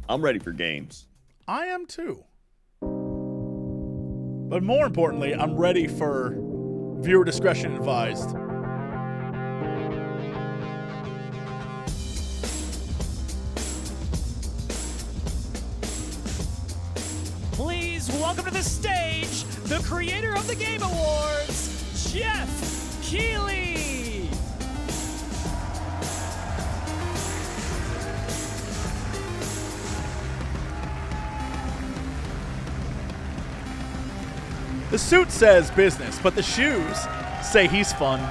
I'm ready for games. I am too. But more importantly, I'm ready for viewer discretion advised. Please welcome to the stage the creator of the Game Awards, Geoff Keighley. The suit says business, but the shoes say he's fun.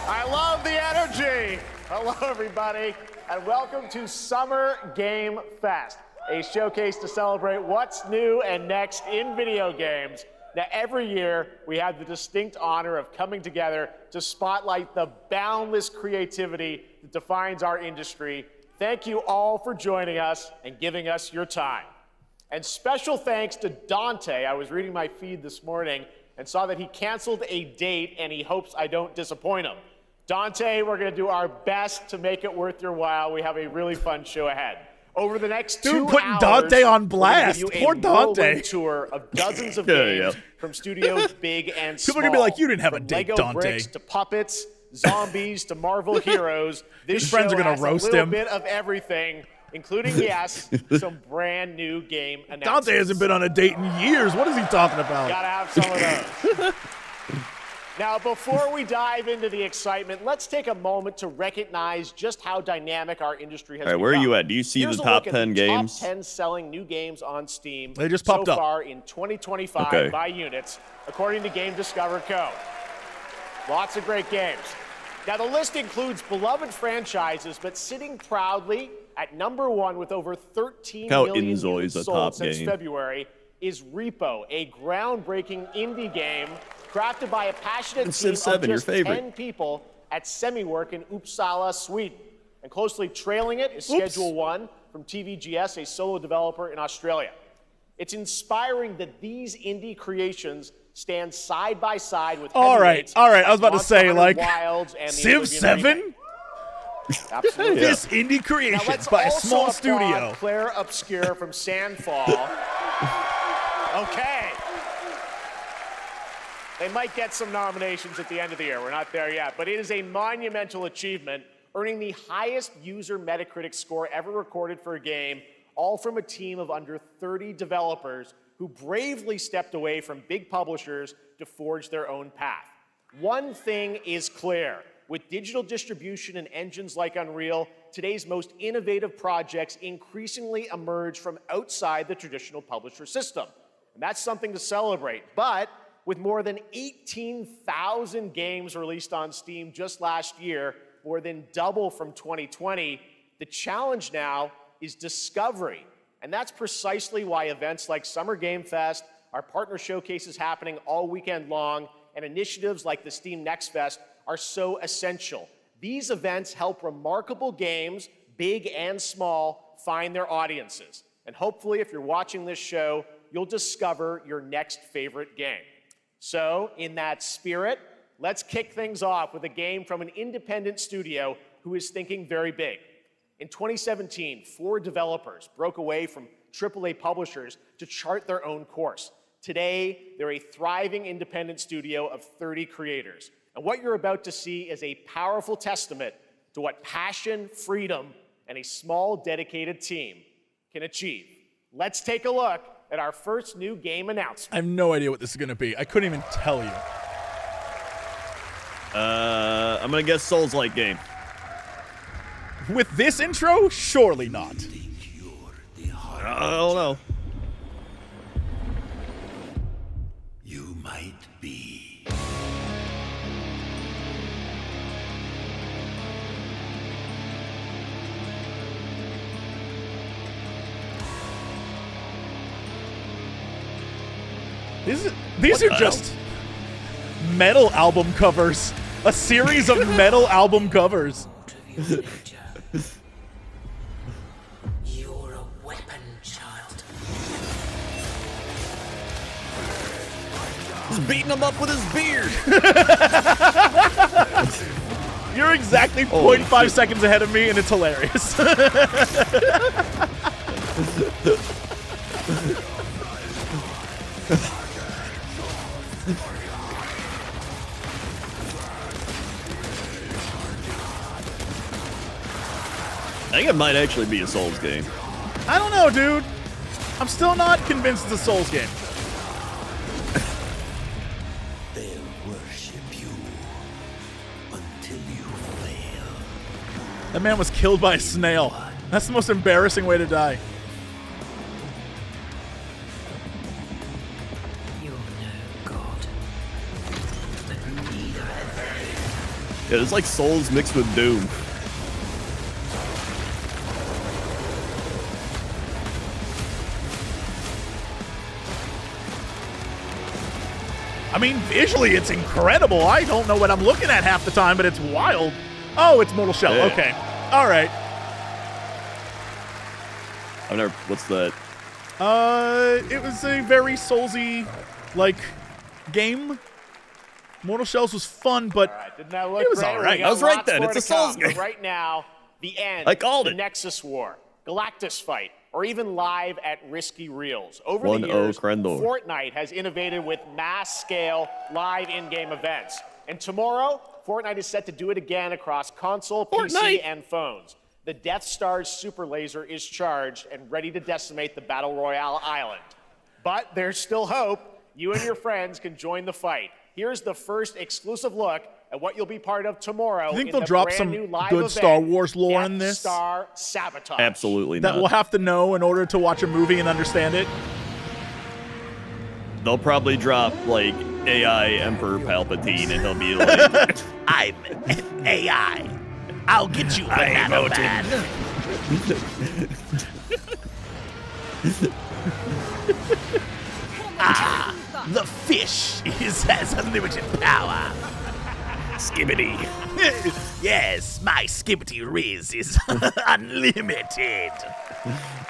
I love the energy. Hello, everybody, and welcome to Summer Game Fest, a showcase to celebrate what's new and next in video games. Now, every year, we have the distinct honor of coming together to spotlight the boundless creativity that defines our industry. Thank you all for joining us and giving us your time. And special thanks to Dante. I was reading my feed this morning and saw that he canceled a date and he hopes I don't disappoint him. Dante, we're going to do our best to make it worth your while. We have a really fun show ahead. Over the next 2 putting hours, Dante on blast. We're Poor give you a Dante. whirlwind tour of dozens of games from studios big and small. People are going to be like, you didn't have a From date, Lego Dante. bricks to puppets, zombies to Marvel heroes. This His friends show are gonna has roast a little him. bit of everything, including, yes, some brand new game announcements. Dante hasn't been on a date in years. What is he talking about? Gotta have some of those. Now, before we dive into the excitement, let's take a moment to recognize just how dynamic our industry has All right, become. where are you at? Do you see Here's the a top look at 10 the games? Top 10 selling new games on Steam They just popped so up. far in 2025 Okay. by units, according to Game Discover Co. Lots of great games. Now, the list includes beloved franchises, but sitting proudly at number one with over 13 How million Inzoi's units a sold top since game. February is Repo, a groundbreaking indie game crafted by a passionate And team Civ 7, of your just favorite. 10 people at Semiwork in Uppsala, Sweden. And closely trailing it is Schedule 1 from TVGS, a solo developer in Australia. It's inspiring that these indie creations stand side by side with All right. heavyweights I was about to Monster say, Hunter like, Wilds and the Civ Oblivion 7? remake. Absolutely. This indie Now creation let's by a also small applaud studio. Claire Obscure from Sandfall. Okay. They might get some nominations at the end of the year. We're not there yet. But it is a monumental achievement, earning the highest user Metacritic score ever recorded for a game, all from a team of under 30 developers who bravely stepped away from big publishers to forge their own path. One thing is clear. With digital distribution and engines like Unreal, today's most innovative projects increasingly emerge from outside the traditional publisher system. And that's something to celebrate. But with more than 18,000 games released on Steam just last year, more than double from 2020, the challenge now is discovery. And that's precisely why events like Summer Game Fest, our partner showcases happening all weekend long, and initiatives like the Steam Next Fest are so essential. These events help remarkable games, big and small, find their audiences. And hopefully, if you're watching this show, you'll discover your next favorite game. So, in that spirit, let's kick things off with a game from an independent studio who is thinking very big. In 2017, 4 developers broke away from AAA publishers to chart their own course. Today, they're a thriving independent studio of 30 creators. And what you're about to see is a powerful testament to what passion, freedom, and a small, dedicated team can achieve. Let's take a look at our first new game announcement. I have no idea what this is going to be. I couldn't even tell you. I'm going to guess Souls-like game. With this intro, surely not. I don't know. You might be. These are just metal album covers. A series of metal album covers. You're a weapon, child. He's beating him up with his beard. You're exactly Holy 0.5 shit. seconds ahead of me, and it's hilarious. might actually be a Souls game. I don't know, dude. I'm still not convinced it's a Souls game. They'll worship you until you fail. That man was killed by a snail. That's the most embarrassing way to die. You're no god. But neither are they. Yeah, it's like Souls mixed with Doom. I mean, visually, it's incredible. I don't know what I'm looking at half the time, but it's wild. Oh, it's Mortal Shell. Yeah. Okay. All right. I've never. What's that? It was a very Soulsy, like, game. Mortal Shells was fun, but All right, didn't that look it was great? all right. We got I was right lots then. more It's to a Souls come, but game. right now, the end. I called the it. Nexus War, Galactus Fight, or even live at Risky Reels. Over 1-0 the years, Crendor. Fortnite has innovated with mass-scale live in-game events. And tomorrow, Fortnite is set to do it again across console, PC, Fortnite. and phones. The Death Star's super laser is charged and ready to decimate the Battle Royale island. But there's still hope. You and your friends can join the fight. Here's the first exclusive look at what you'll be part of tomorrow. You think in they'll the drop brand some new live good event, Star Wars lore in Death this? Star Sabotage. Absolutely that not. we'll have to know in order to watch a movie and understand it. They'll probably drop like AI Emperor Palpatine, and he'll be like, I'm an AI. I'll get you, Banana Man. The fish has unlimited power. Skibbity. Yes, my skibbity riz is unlimited.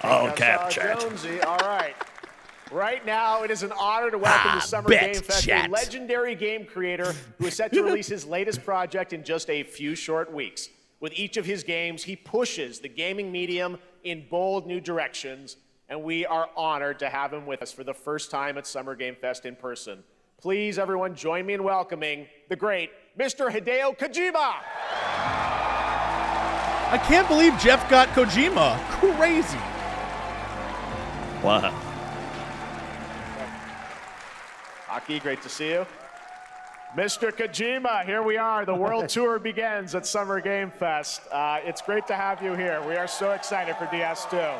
"Oh, That's, captured." Jonesy. All right. Right now, it is an honor to welcome to Summer bet Game Fest a chat. legendary game creator who is set to release his latest project in just a few short weeks. With each of his games, he pushes the gaming medium in bold new directions, and we are honored to have him with us for the first time at Summer Game Fest in person. Please, everyone, join me in welcoming the great Mr. Hideo Kojima. I can't believe Geoff got Kojima. Crazy. Wow. Aki, great to see you. Mr. Kojima, here we are. The world tour begins at Summer Game Fest. It's great to have you here. We are so excited for DS2.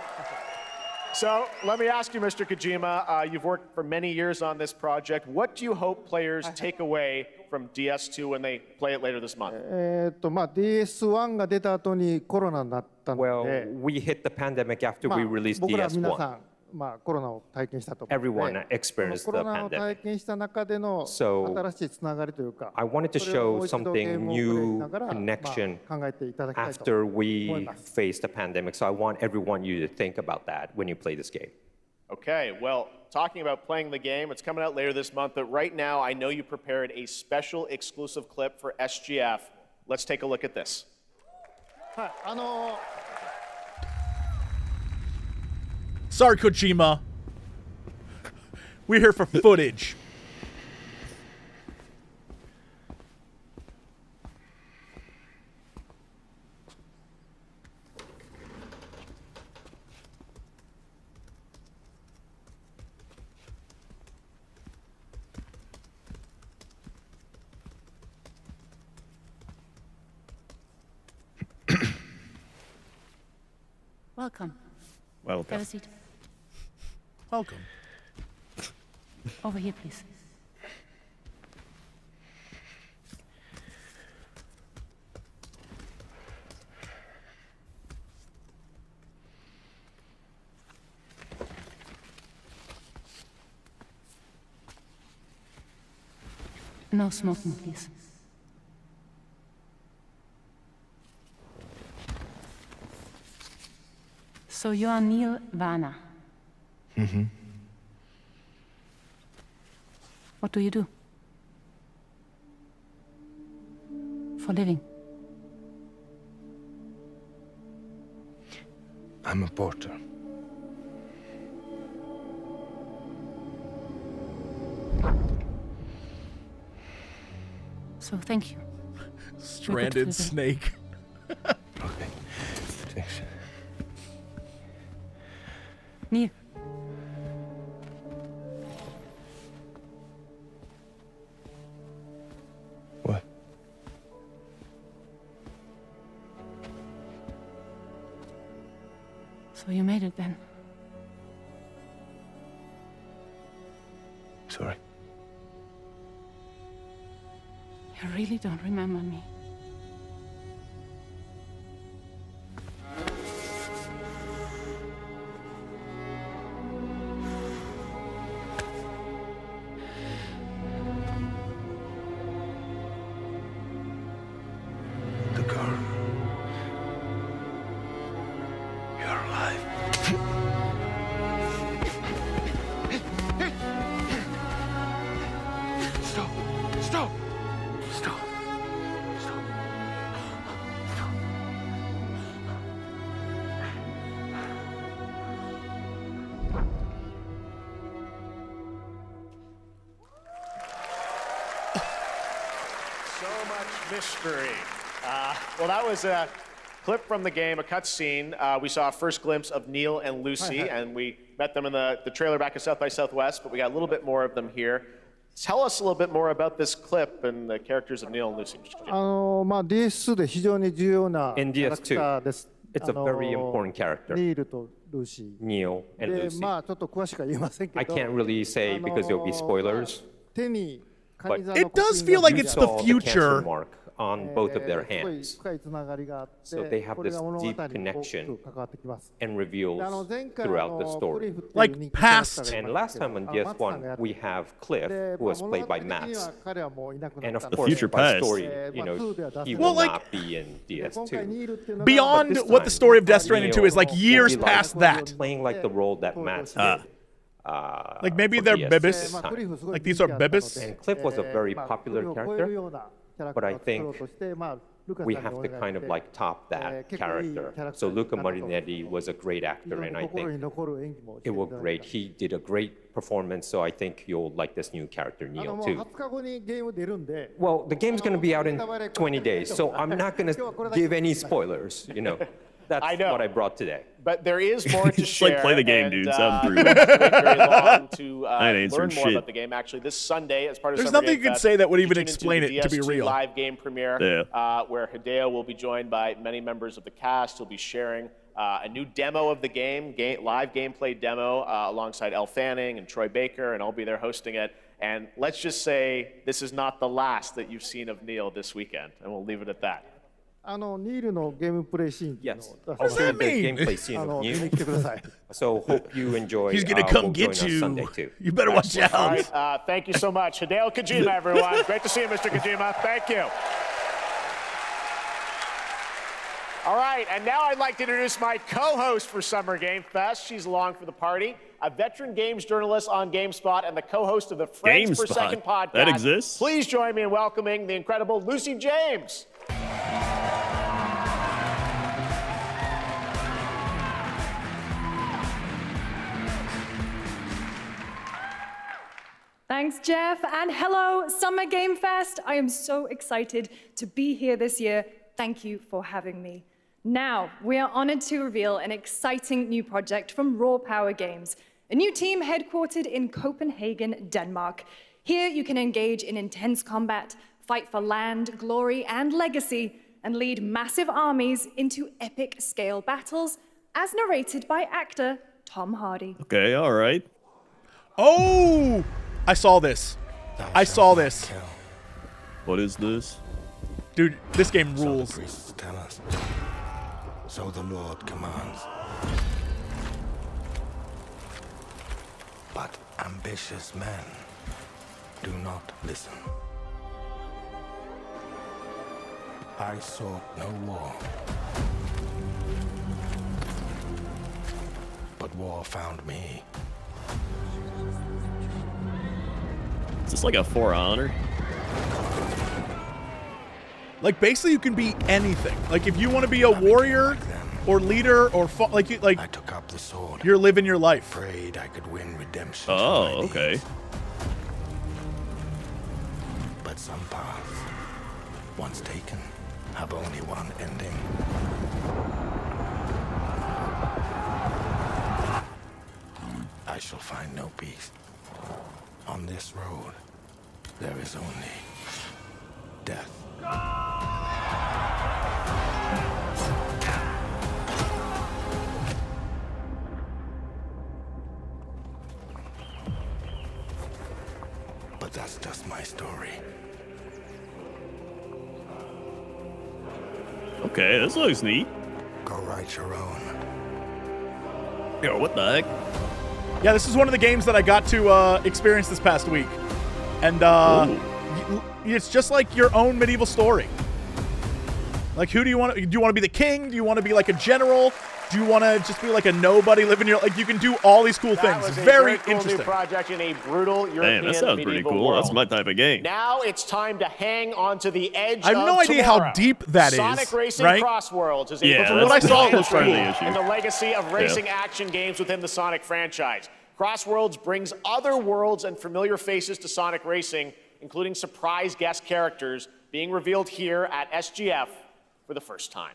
So let me ask you, Mr. Kojima, you've worked for many years on this project. What do you hope players take away from DS2 when they play it later this month? DS1 が出た後にコロナになったので、 Well, we hit the pandemic after まあ we released 僕ら皆さ DS1. ん、まあ、コロナを体験したと思うので、 Everyone experienced このコ the ロナを体 pandemic. 験した中での So, 新しいつながりというか、 I wanted to それをも show う一度ゲー something ムをプレイし new ながら、 connection まあ、考えていただきたいと after 思い we ます。 faced the pandemic. So I want everyone you to think about that when you play this game. Okay, well, talking about playing the game, it's coming out later this month, but right now I know you prepared a special exclusive clip for SGF. Let's take a look at this. はい、Sorry, Kojima. We're here for footage. Welcome. Welcome. Have a seat. Welcome. Over here, please. No smoking, please. So you are Neil Varner. Mm-hmm. What do you do? For a living? I'm a porter. So thank you. Stranded snake. Okay. Thanks. Neil. What? So you made it then. Sorry. You really don't remember me. The girl. You're alive. Stop! Stop! Stop! Stop! Stop! So much mystery. Well, that was a clip from the game, a cutscene. We saw a first glimpse of Neil and Lucy, and we met them in the trailer back at South by Southwest, but we got a little bit more of them here. Tell us a little bit more about this clip and the characters of Neil and Lucy. DS2 で非常に重要なキ In ャラクター DS2, です。 it's a very important character, ニールとルーシー。 Neil and で、 Lucy. まあちょっと詳しくは言えませんけど。 I can't really say because there'll be spoilers. 手に But カニ座の It does feel 刻 like 印 it's が the saw the cancer future. mark on both of their すごい hands 深いつながりがあって、 So they have これが this 物語に deep 大き connection く関わってきます。 and で reveals 前回 throughout the ク story. リフっていう Like 人気キャラクターがいました And けど last time on マツさんがや DS1, って we have Cliff, で who was 物 played 語 by 的に Max. は彼はもういなくな And った of んで course, future by past. story, Well, he Well, will like- not be in 今回 DS2. ニールっていうのが Beyond But this what the time, story of Death Stranding Neil 2 is, like will years be like past that. Playing like the role that Max did. Like maybe for they're DS Bibis. this まあクリ time. フすごい Like these are 人気あったので Bibis? And Cliff was a very まあ popular クリフを超え character, るようなキャラク but タ I ーを作ろう think として、まあルカさん we にお have 願 to い kind し of て like top that 結構いいキャ character. ラクター So に Luca なったと思う Marinetti was a great 非 actor, 常に and I 心に think 残る演技もして it いた was だい great. て He did a great performance, so I think you'll like this new character, も Neil, う too. 20日後にゲーム出るんで Well, the game's going to be out in 20 days, so I'm not going to give any spoilers, you know. That's I know. what I brought today. But there is more to Just, share. like, play the game, and, dude. Sound through. we won't wait very long to I ain't learn answering more shit. about the game. Actually, this Sunday, as part of There's Summer nothing Game you can Fest, say that would even you tune into explain the it to be DS2 real. live game premiere, where Hideo will be joined by many members of the cast. He'll be sharing a new demo of the game, live gameplay demo, alongside Elle Fanning and Troy Baker, and I'll be there hosting it. And let's just say this is not the last that you've seen of Neil this weekend, and we'll leave it at that. ニールのゲームプレイシーンっていうの Yes. を I'll show you the mean? gameplay scene 見 of に Neil. 来てください So hope you enjoy. He's gonna will come join get us you. Sunday too. You better watch All out. right, thank you so much. Hideo Kojima, everyone. Great to see you, Mr. Kojima. Thank you. All right, and now I'd like to introduce my co-host for Summer Game Fest. She's along for the party, a veteran games journalist on GameSpot and the co-host of the Frames Per GameSpot? Second podcast. That exists? Please join me in welcoming the incredible Lucy James. Thanks, Jeff, and hello, Summer Game Fest. I am so excited to be here this year. Thank you for having me. Now, we are honored to reveal an exciting new project from Raw Power Games, a new team headquartered in Copenhagen, Denmark. Here, you can engage in intense combat, fight for land, glory, and legacy, and lead massive armies into epic scale battles, as narrated by actor Tom Hardy. Okay, all right. Oh! I saw this. I saw this. What is this? Dude, this game rules. So the priests tell us. So the Lord commands. But ambitious men do not listen. I sought no war. But war found me. Is this like a For Honor? Like basically, you can be anything. Like if you want to be a warrior or leader or I took up the sword. You're living your life. Prayed I could win redemption. Oh, okay. But some paths, once taken, have only one ending. shall find no peace. On this road, there is only death. But that's just my story. Okay, this looks neat. Go write your own. Yo, what the heck? Yeah, this is one of the games that I got to experience this past week. And it's just like your own medieval story. Like, who do you want to be the king? Do you want to be like a general? Do you want to just be like a nobody living your like? You can do all these cool things. Was a very cool interesting. New project in a brutal European Damn, that sounds pretty medieval cool. world. That's my type of game. Now it's time to hang on to the edge. I have no idea how deep that is. Sonic Racing right? Crossworlds is Yeah, able to what I saw, it redefine looks the cool. issue and the legacy of racing action games within the Sonic franchise. Crossworlds brings other worlds and familiar faces to Sonic Racing, including surprise guest characters being revealed here at SGF for the first time.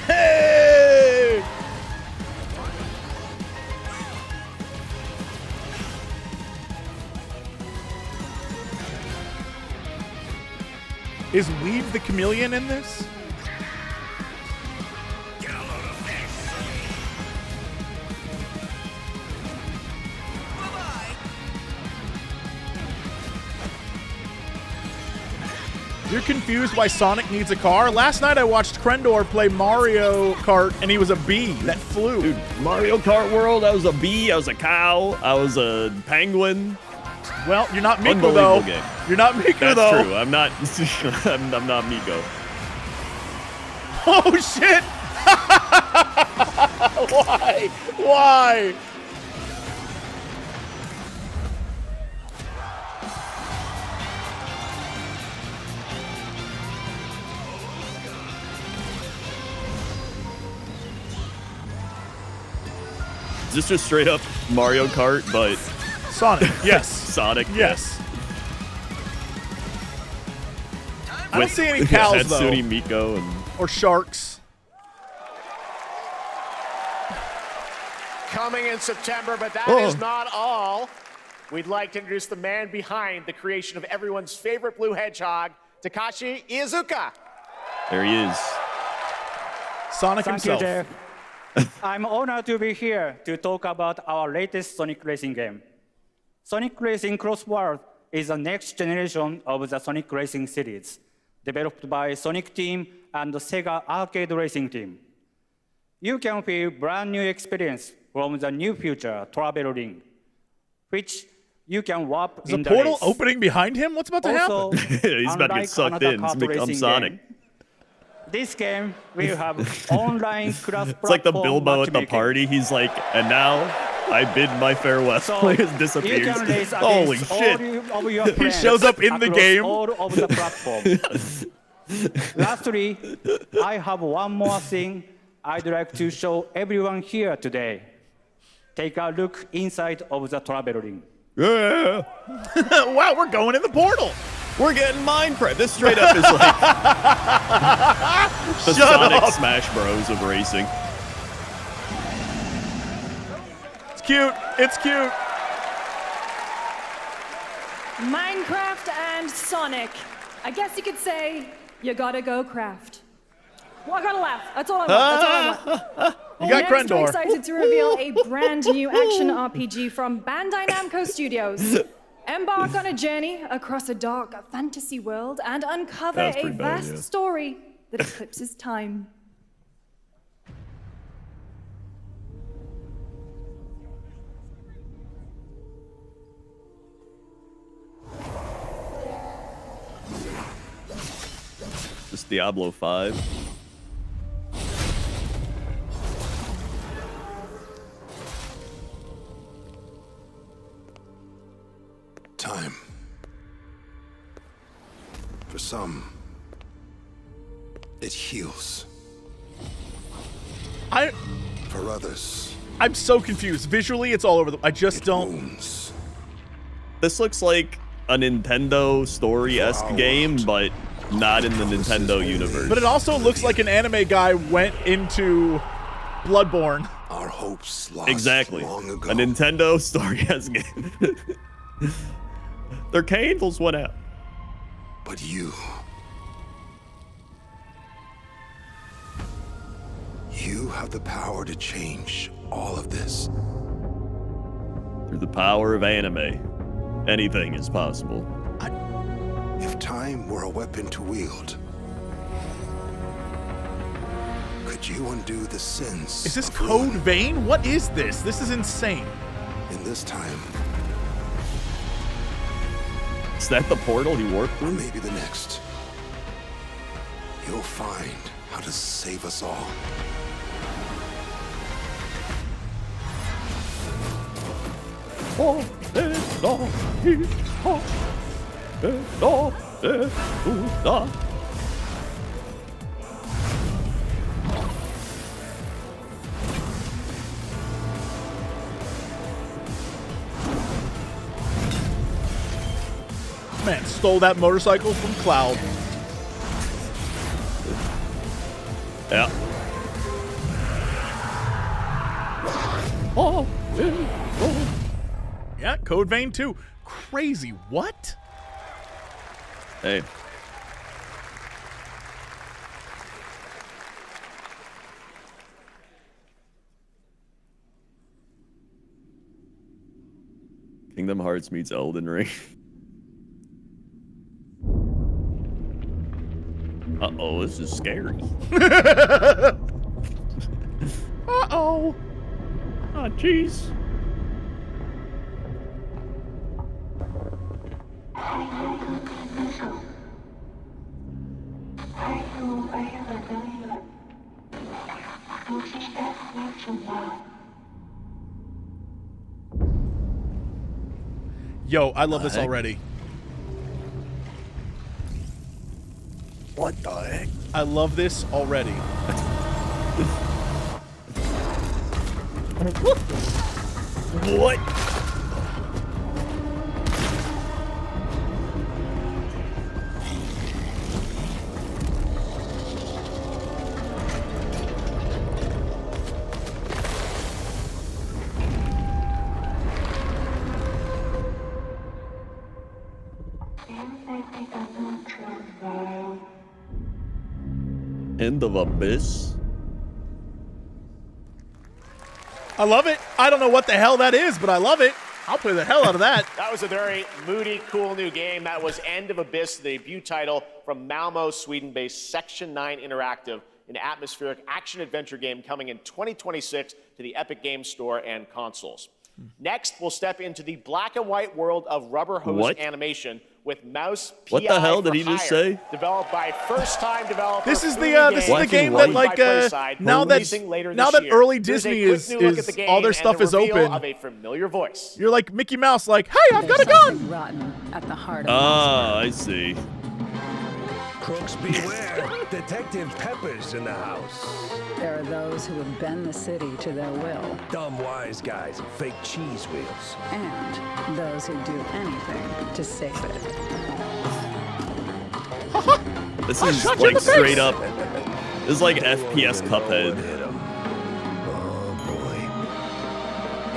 Hey! Is Weave the Chameleon in this? You're confused why Sonic needs a car? Last night I watched Crendor play Mario Kart and he was a bee that flew. Dude, Mario Kart World, I was a bee, I was a cow, I was a penguin. Well, you're not Miku Unbelievable though. game. You're not Miku That's though. true. I'm not. I'm not Miko. Oh shit! Why? Why? Is this just straight up Mario Kart, but Sonic? Yes. Sonic? Yes. I don't see any cows though. Hatsune Miku and Or sharks. Coming in September, but that is not all. We'd like to introduce the man behind the creation of everyone's favorite blue hedgehog, Takashi Iizuka. there he is. Sonic Thank himself. you, Jeff. I'm honored to be here to talk about our latest Sonic Racing game. Sonic Racing Crossworld is the next generation of the Sonic Racing series, developed by Sonic Team and the Sega Arcade Racing Team. You can feel brand new experience from the new future travel ring, which you can warp Is in the the portal race. opening behind him? What's about to Also, happen? He's about to unlike get sucked another in. kart He's become racing Sonic. game, this game will have online cross-platform It's like the Bilbo at the matchmaking. party. He's like, and now I bid my farewell. So He just disappears. you can race Holy against shit. all of your friends shows up in the across game. all of the platforms. Lastly, I have one more thing I'd like to show everyone here today. Take a look inside of the travel ring. Yeah. Wow, we're going in the portal. We're getting Minecraft. This straight up is like the Shut Sonic up. Smash Bros of racing. It's cute. It's cute. Minecraft and Sonic. I guess you could say you gotta go craft. Well, I gotta laugh. That's all I want. That's all I want. You got Next, we're Crendor. excited to reveal a brand new action RPG from Bandai Namco Studios. Embark on a journey across a dark fantasy world and uncover That was a pretty bad, vast yeah. story that eclipses time. This Diablo 5. Time. For some, it heals. For others, I'm so confused. Visually, it's all over the. I just don't. wounds. This looks like a Nintendo story-esque game, but not in the Nintendo universe. But it also looks like an anime guy went into Bloodborne Our hopes lost Exactly. long ago. A Nintendo story-esque game. Their candles went out. But you have the power to change all of this. Through the power of anime, anything is possible. If time were a weapon to wield, could you undo the sins? Is this Code Vein? What is this? This is insane. In this time. Is that the portal he warped through? Or maybe the next. You'll find how to save us all. Man, stole that motorcycle from Cloud. Yeah. Yeah, Code Vein 2. Crazy. What? Hey. Kingdom Hearts meets Elden Ring. Uh-oh, this is scary. Uh-oh. Oh, jeez. Yo, I love this already. What the heck? I love this already. What? End of Abyss? I love it. I don't know what the hell that is, but I love it. I'll play the hell out of that. That was a very moody, cool new game. That was End of Abyss, the debut title from Malmo, Sweden-based Section 9 Interactive, an atmospheric action-adventure game coming in 2026 to the Epic Games Store and consoles. Next, we'll step into the black and white world of rubber hose animation with Mouse PI What the hell did for he just Hire, say? Developed by first-time developer. This is the game that like now that early Disney is all their stuff is open. Of a familiar voice. You're like Mickey Mouse, like, hey, I've got a gun. Rotten at the heart of Ah, I see. Crooks beware. Detective Pepper's in the house. There are those who would bend the city to their will. Dumb wise guys and fake cheese wheels. And those who do anything to save it. This is like straight up. This is like FPS Cuphead. Oh boy.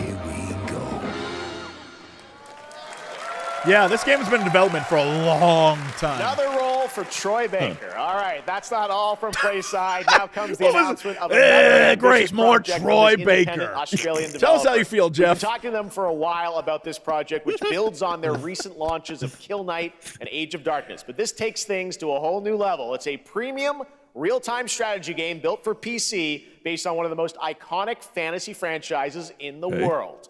Here we go. Yeah, this game has been in development for a long time. Another role for Troy Baker. All right, that's not all from Playside. Now comes the announcement of another great, more project from Troy this independent Baker. Australian Tell us how developer. you feel, Jeff. We've been talking to them for a while about this project, which builds on their recent launches of Kill Knight and Age of Darkness. But this takes things to a whole new level. It's a premium, real-time strategy game built for PC based on one of the most iconic fantasy franchises in the world.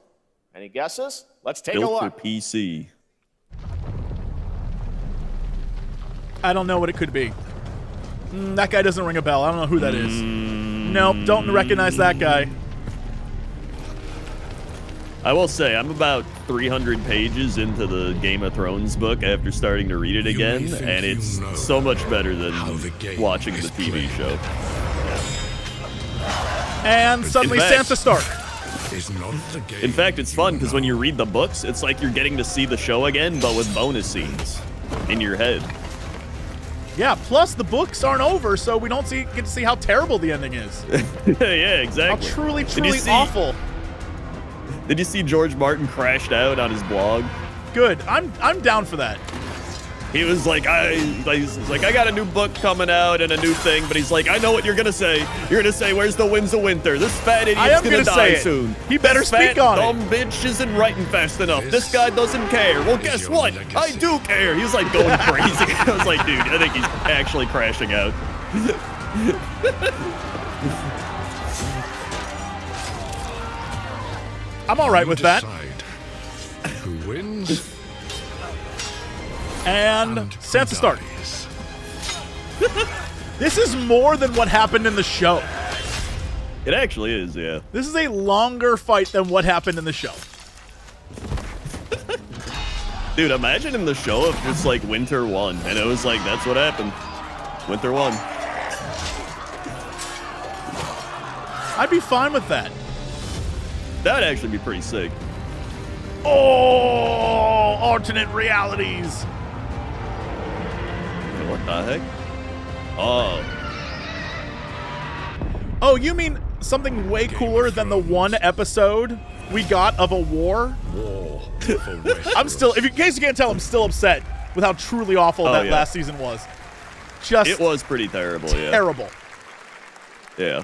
Any guesses? Let's take a Built look. for PC. I don't know what it could be. That guy doesn't ring a bell. I don't know who that is. Nope, don't recognize that guy. I will say, I'm about 300 pages into the Game of Thrones book after starting to read it again, and it's so much better than watching the TV show. And suddenly Sansa Stark. In fact, it's fun because when you read the books, it's like you're getting to see the show again, but with bonus scenes in your head. Yeah, plus the books aren't over, so we don't get to see how terrible the ending is. Yeah, exactly. How truly awful. Did you see George Martin crashed out on his blog? Good. I'm down for that. He was like, I got a new book coming out and a new thing, but he's like, I know what you're gonna say. You're gonna say, "Where's the winds of winter?" This fat idiot's gonna die soon. He better speak on it. Dumb bitch isn't writing fast enough. This guy doesn't care. Well, guess what? I do care. He's like going crazy. I was like, dude, I think he's actually crashing out. I'm all right with that. Who wins? And Sansa Stark. This is more than what happened in the show. It actually is, yeah. This is a longer fight than what happened in the show. Dude, imagine in the show if it's like Winter won, and it was like, that's what happened. Winter won. I'd be fine with that. That'd actually be pretty sick. Oh, alternate realities. What the heck? Oh. Oh, you mean something way cooler than the one episode we got of a war? I'm still, in case you can't tell, I'm still upset with how truly awful that last season was. It was pretty terrible, yeah. Terrible. Yeah.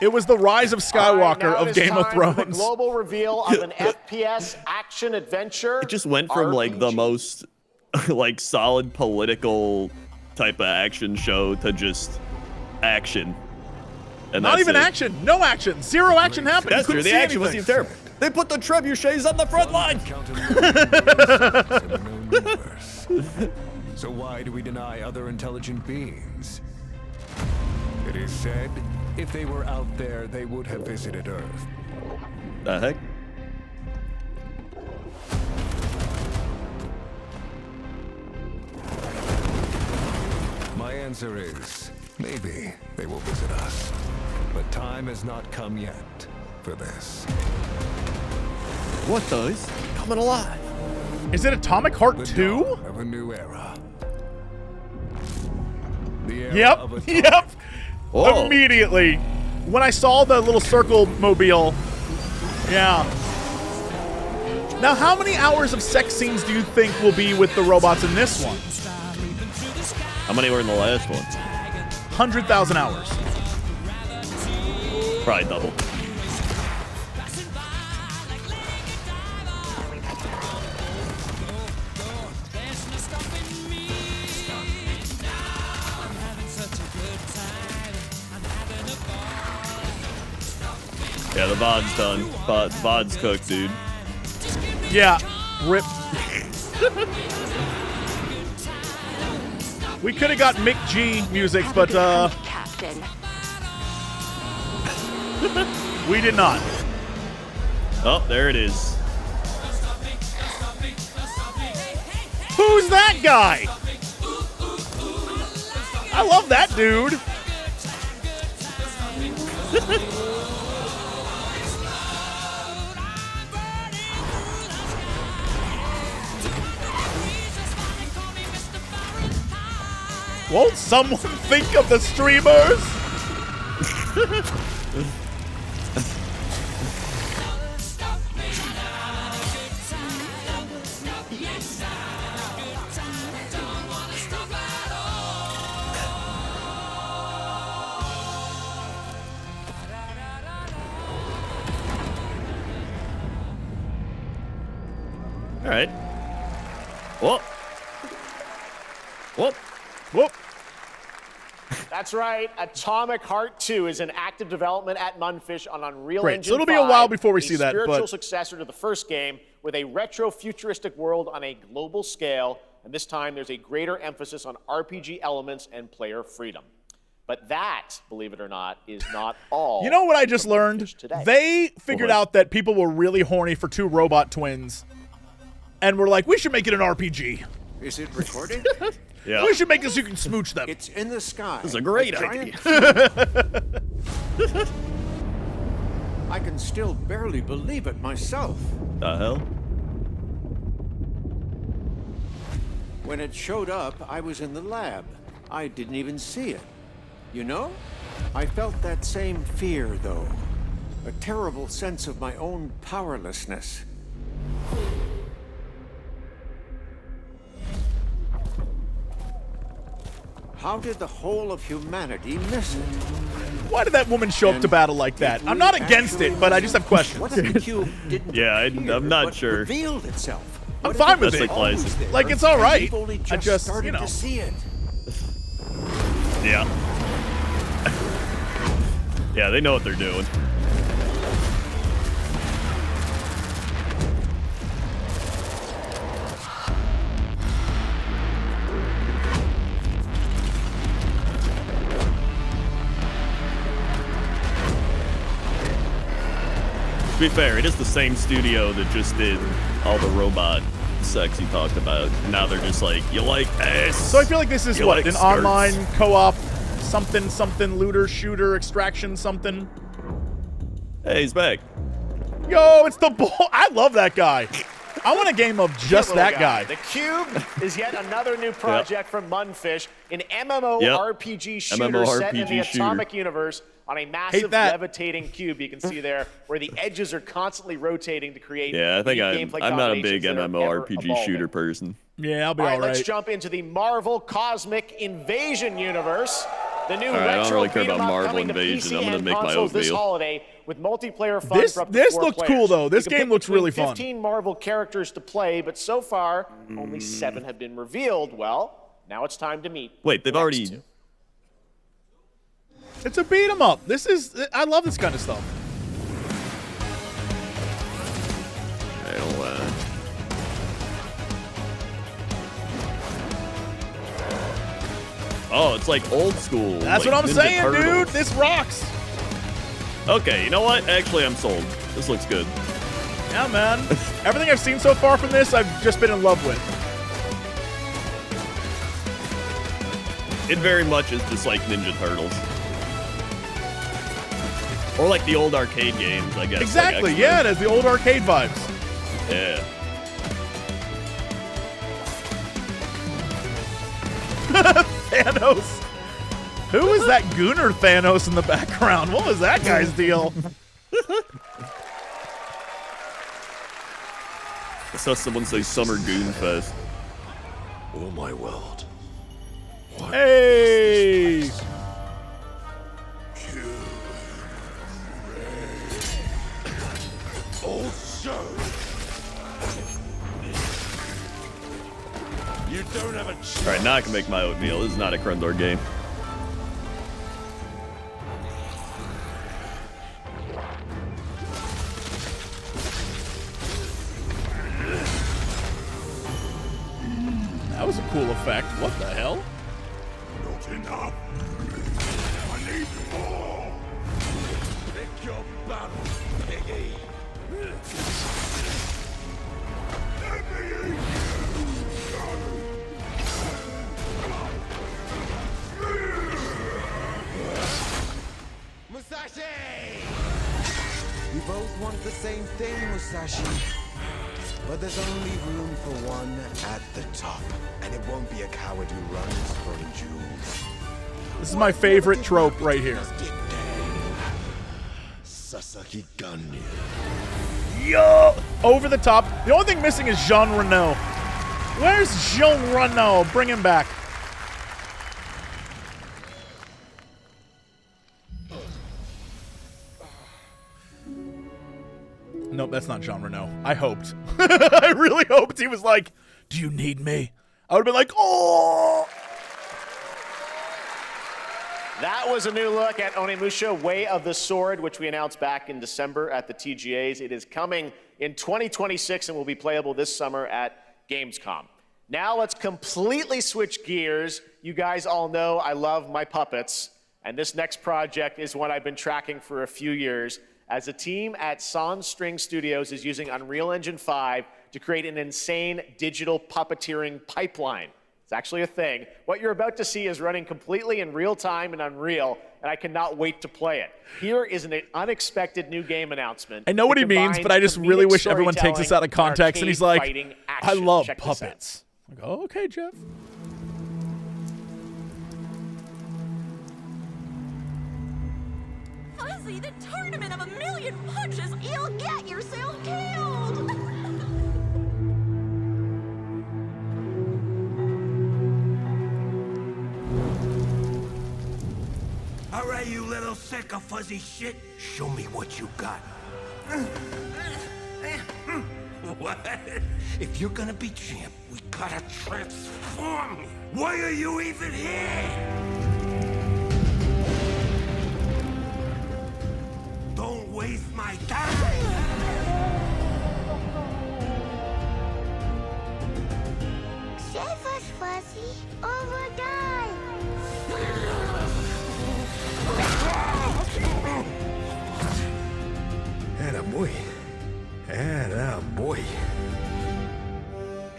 It was the rise of Skywalker of Game of Thrones. The global reveal of an FPS action adventure. It just went from like the most like solid political type of action show to just action. And not even action. No action. Zero action happened. That's true. The action was even terrible. They put the trebuchets on the front line. So why do we deny other intelligent beings? It is said, if they were out there, they would have visited Earth. The heck? My answer is, maybe they will visit us. But time has not come yet for this. What the? He's coming alive. Is it Atomic Heart 2? Of a new era. The era Yep. of Yep. Whoa. Immediately. When I saw the little circle mobile. Yeah. Now, how many hours of sex scenes do you think will be with the robots in this one? How many were in the last one? 100,000 hours. Probably double. Yeah, the VOD's done. VOD's cooked, dude. Yeah. Rip. We could have got Mick G music, but Captain. we did not. Oh, there it is. Who's that guy? I love that dude. Won't someone think of the streamers? All right. Whoop. Whoop. Whoop. That's right. Atomic Heart 2 is in active development at Munfish on Unreal Great. Engine So it'll be a 5, while before we see that, spiritual but successor to the first game with a retro-futuristic world on a global scale, and this time there's a greater emphasis on RPG elements and player freedom. But that, believe it or not, is not all. You know what I just learned? They figured out that people were really horny for two robot twins, and were like, we should make it an RPG. Is it recorded? Yeah. We should make this so you can smooch them. It's in the sky. This is a great giant idea. I can still barely believe it myself. The hell? When it showed up, I was in the lab. I didn't even see it. You know? I felt that same fear, though. A terrible sense of my own powerlessness. How did the whole of humanity miss it? Why did that woman show up to battle like that? I'm not against it, but I just have questions. What if the cube didn't Yeah, I'm not sure. revealed itself? I'm fine with That's it. the classic. Like, it's all right. We've only I just, started you know. to see it. Yeah. Yeah, they know what they're doing. To be fair, it is the same studio that just did all the robot sex you talked about. Now they're just like, you like ass. So I feel like this is You what, like an skirts. online co-op, something, looter, shooter, extraction, something. Hey, he's back. Yo, it's the ball. I love that guy. I want a game of just Cute that little guy. The Cube is yet another new project from Munfish, an MMORPG shooter set in the MMORPG shooter. Atomic universe on a massive that. levitating cube you can see there, where the edges are constantly rotating to create Yeah, I think unique gameplay I'm not a big combinations that are MMORPG ever shooter evolving. person. Yeah, I'll be All right, all let's right. jump into the Marvel Cosmic Invasion universe. The new All right, I don't retro really care about beat 'em up Marvel coming to Invasion. PC I'm gonna and make my consoles this oatmeal. holiday with multiplayer fun This- for up to this 4 looked players. cool, though. This You can game pick looks between really fun. 15 Marvel characters to play, but so far only 7 have been revealed. Well, now it's time to meet. Wait, they've the next already. 2. It's a beat 'em up. This is, I love this kind of stuff. I don't. Oh, it's like old school. That's like what I'm Ninja saying, Turtles. dude. This rocks. Okay, you know what? Actually, I'm sold. This looks good. Yeah, man. Everything I've seen so far from this, I've just been in love with. It very much is just like Ninja Turtles. Or like the old arcade games, I guess. Exactly, like yeah, it has the old arcade vibes. Yeah. Thanos. Who is that Gooner Thanos in the background? What was that guy's deal? I saw someone say Summer Goon Fest. Oh my world. Hey! Also, you don't have a chance. All right, now I can make my oatmeal. This is not a Crendor game. That was a cool effect. What the hell? Not enough. I need more. Pick your battle, piggy. Let me eat Musashi! We both want the same thing, Musashi. But there's only room for one at the top. And it won't be a coward who runs from jewels. This is my favorite trope right here. Sasaki Ganyu. Yo! Over the top. The only thing missing is Jean Reno. Where's Jean Reno? Bring him back. Nope, that's not Jean Reno. I hoped. I really hoped he was like, do you need me? I would have been like, oh! That was a new look at Oni Musha Way of the Sword, which we announced back in December at the TGAs. It is coming in 2026 and will be playable this summer at Gamescom. Now let's completely switch gears. You guys all know I love my puppets, and this next project is one I've been tracking for a few years, as a team at Sans String Studios is using Unreal Engine 5 to create an insane digital puppeteering pipeline. It's actually a thing. What you're about to see is running completely in real time in Unreal, and I cannot wait to play it. Here is an unexpected new game announcement. I know what that he means, combines but I just really comedic wish everyone takes this out of storytelling context and he's like, arcade fighting I action. love Check this out. puppets. Like, oh, okay, Jeff. see the tournament of a million punches, you'll get yourself killed! All right, you little sack of fuzzy shit. Show me what you got. What? If you're gonna be champ, we gotta transform you. Why are you even here? Don't waste my time. Save us, Fuzzy, or we'll die. Attaboy. Attaboy.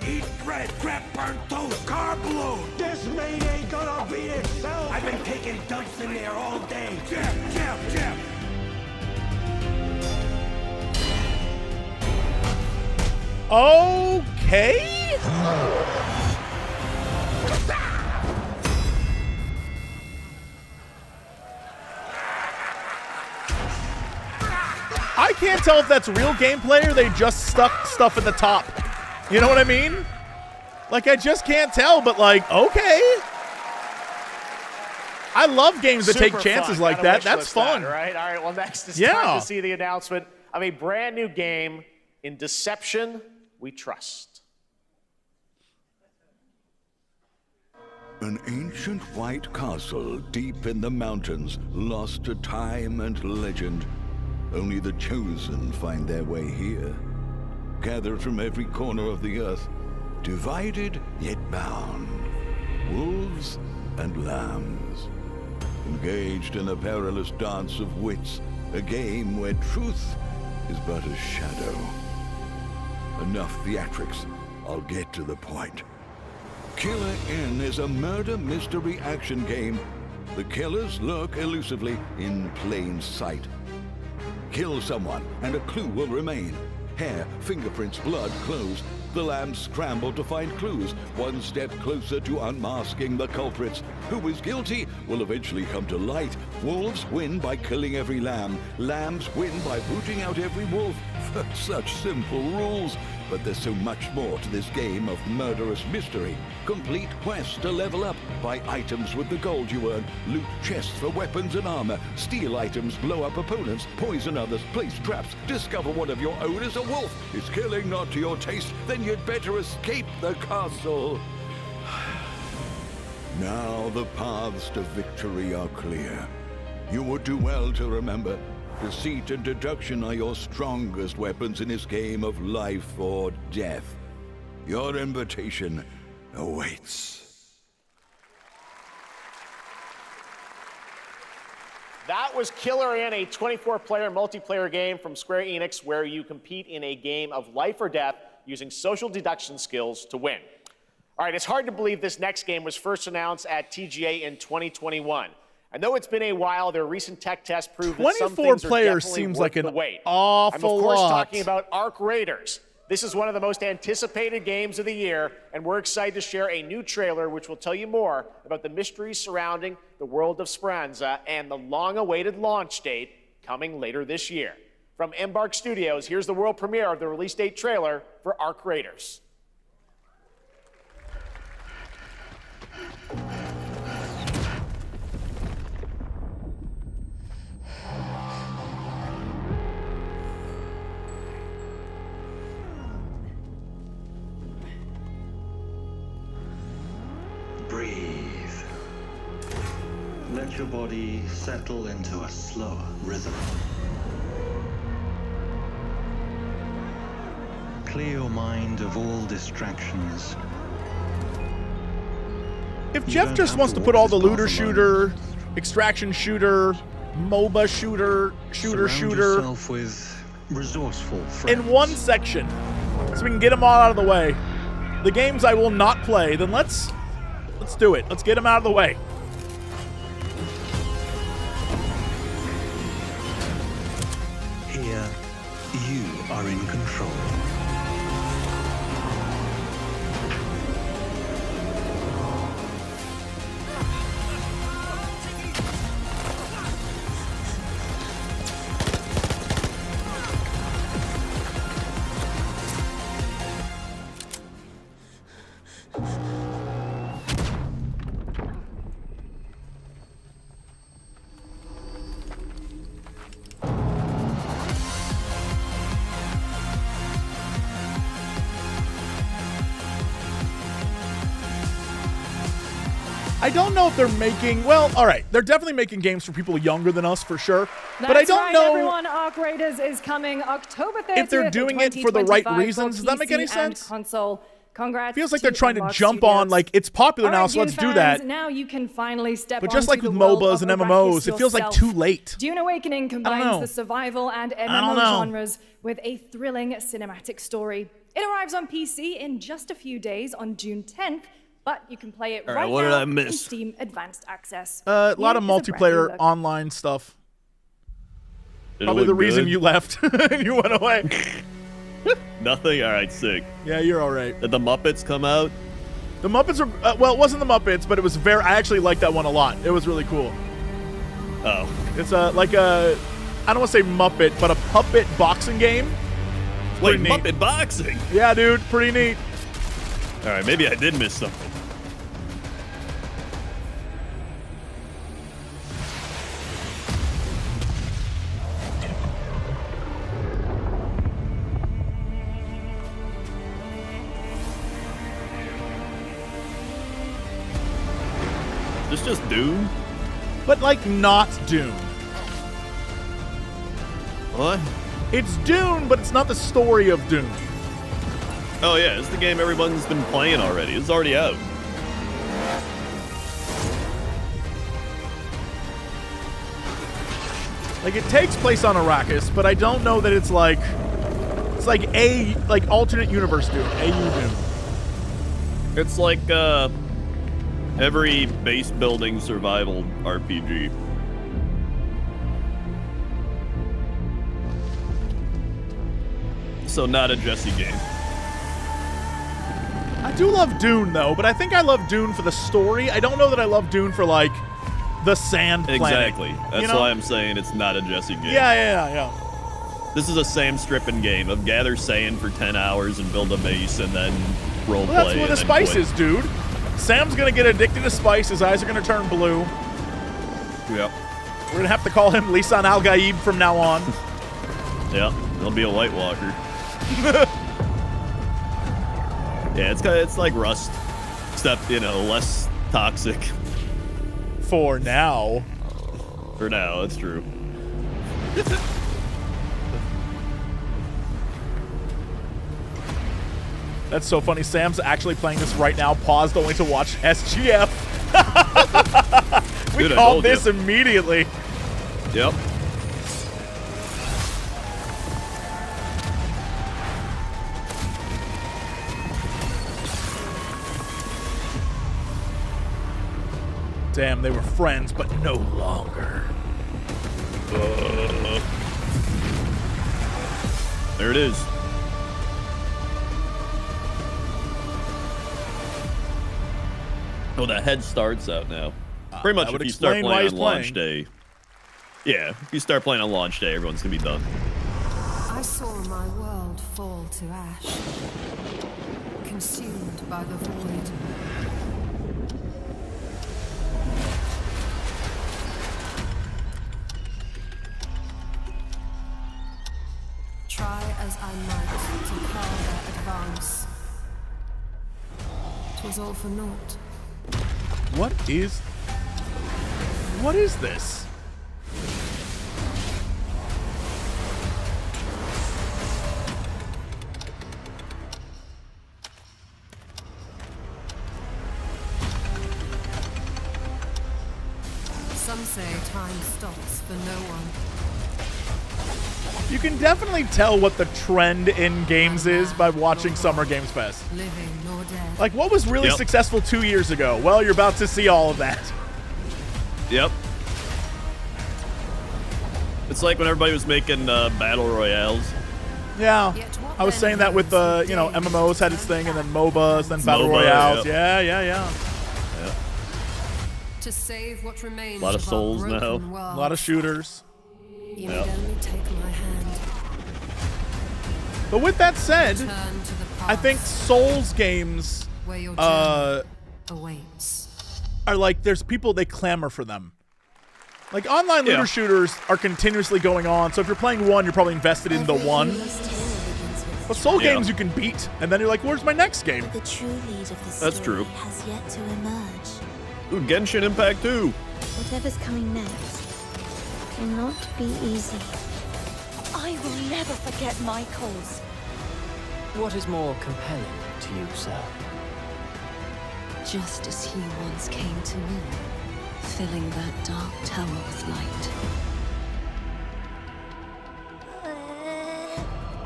Eat bread, grab burnt toast, carb load. This mate ain't gonna beat itself. I've been taking dumps in there all day. Jeff. Okay. I can't tell if that's real gameplay or they just stuck stuff at the top. You know what I mean? Like, I just can't tell, but like, okay. I love games that take chances like that. That's fun. Right? All right, well, next it's Yeah. time to see the announcement of a brand new game, In Deception We Trust. An ancient white castle deep in the mountains, lost to time and legend. Only the chosen find their way here. Gathered from every corner of the earth, divided yet bound. Wolves and lambs. Engaged in a perilous dance of wits, a game where truth is but a shadow. Enough theatrics, I'll get to the point. Killer Inn is a murder mystery action game. The killers lurk elusively in plain sight. Kill someone and a clue will remain. Hair, fingerprints, blood, clothes. The lambs scramble to find clues, one step closer to unmasking the culprits. Who is guilty will eventually come to light. Wolves win by killing every lamb. Lambs win by booting out every wolf. Such simple rules. But there's so much more to this game of murderous mystery. Complete quests to level up. Buy items with the gold you earn. Loot chests for weapons and armor. Steal items, blow up opponents, poison others, place traps. Discover one of your own is a wolf. Is killing not to your taste? Then you'd better escape the castle. Now the paths to victory are clear. You would do well to remember, deceit and deduction are your strongest weapons in this game of life or death. Your invitation awaits. That was Killer Inn, a 24-player multiplayer game from Square Enix where you compete in a game of life or death using social deduction skills to win. All right, it's hard to believe this next game was first announced at TGA in 2021. I know it's been a while. Their recent tech tests proved that some 24 things are players definitely seems worth like an the wait. awful I'm, of course, lot. talking about Ark Raiders. This is one of the most anticipated games of the year, and we're excited to share a new trailer which will tell you more about the mysteries surrounding the world of Speranza and the long-awaited launch date coming later this year. From Embark Studios, here's the world premiere of the release date trailer for Ark Raiders. Breathe. Let your body settle into a slower rhythm. Clear your mind of all distractions. If Geoff just wants to put all the looter shooter, extraction shooter, MOBA shooter, Surround yourself with resourceful friends. in one section, so we can get them all out of the way. The games I will not play, then let's do it. Let's get them out of the way. Here, you are in control. I don't know if they're making, well, all right, they're definitely making games for people younger than us for sure. That's but I don't right, know everyone. Ark Raiders is coming October 30th. if they're doing it for the right reasons. Does that make any sense? Console. Congrats. Feels like they're trying to jump on, like, it's popular now, so let's do that. Now you can finally step But just like with MOBAs and MMOs, it feels like too late. Dune Awakening combines the survival and MMO genres with a thrilling cinematic story. It arrives on PC in just a few days on June 10th, but you can play it right what did now I miss? in Steam Advanced Access. A lot of Here is a brand new multiplayer look. online stuff. Did it Probably look the reason good? you left and you went away. Nothing? All right, sick. Yeah, you're all right. Did the Muppets come out? The Muppets are, well, it wasn't the Muppets, but it was I actually liked that one a lot. It was really cool. Oh. It's like a, I don't want to say Muppet, but a puppet boxing game. It's Wait, pretty neat. Muppet boxing? Yeah, dude, pretty neat. All right, maybe I did miss something. This just Doom? But like not Dune. What? It's Dune, but it's not the story of Dune. Oh yeah, it's the game everyone's been playing already. It's already out. Like, it takes place on Arrakis, but I don't know that it's like a alternate universe Dune, AU Dune. It's like every base building survival RPG. So not a Jesse game. I do love Dune though, but I think I love Dune for the story. I don't know that I love Dune for like the sand planet. Exactly. That's you know? why I'm saying it's not a Jesse game. Yeah. This is a Sam stripping game of gather sand for 10 hours and build a base and then roleplay. Well, that's where the spice is, dude. Sam's gonna get addicted to spice. His eyes are gonna turn blue. Yep. We're gonna have to call him Lisan Al Gaib from now on. Yeah, he'll be a White Walker. Yeah, it's like Rust, except less toxic. For now. For now, that's true. That's so funny. Sam's actually playing this right now, paused only to watch SGF. We Dude, I called told this you. immediately. Yep. Damn, they were friends, but no longer. There it is. Oh, the head start's out now. Pretty much that would if you start explain why playing he's on launch day. Yeah, if you start playing on launch day, everyone's gonna be done. I saw my world fall to ash, consumed by the void. Try as I might to quell their advance. 'Twas all for naught. What is this? Some say time stops for no one. You can definitely tell what the trend in games is by watching Summer Games Fest. Living nor dead. Like, what was really successful 2 years ago? Well, you're about to see all of that. Yep. It's like when everybody was making battle royales. Yeah. I was saying that with, MMOs had its thing, and then MOBAs, then battle royales. Yep. Yeah. To save what remains A lot of our souls now. broken world. A lot of shooters. You need only take my hand. But with that said, Turn to the I think Souls games where your journey awaits. are like, there's people, they clamor for them. Like, online looter shooters are continuously going on, so if you're playing one, you're probably invested in the one. But Soul games you can beat, and then you're like, where's my next game? The true lead of the That's story true. has yet to emerge. Ooh, Genshin Impact 2. Whatever's coming next cannot be easy. I will never forget my cause. What is more compelling to you, sir? Just as he once came to me, filling that dark tower with light.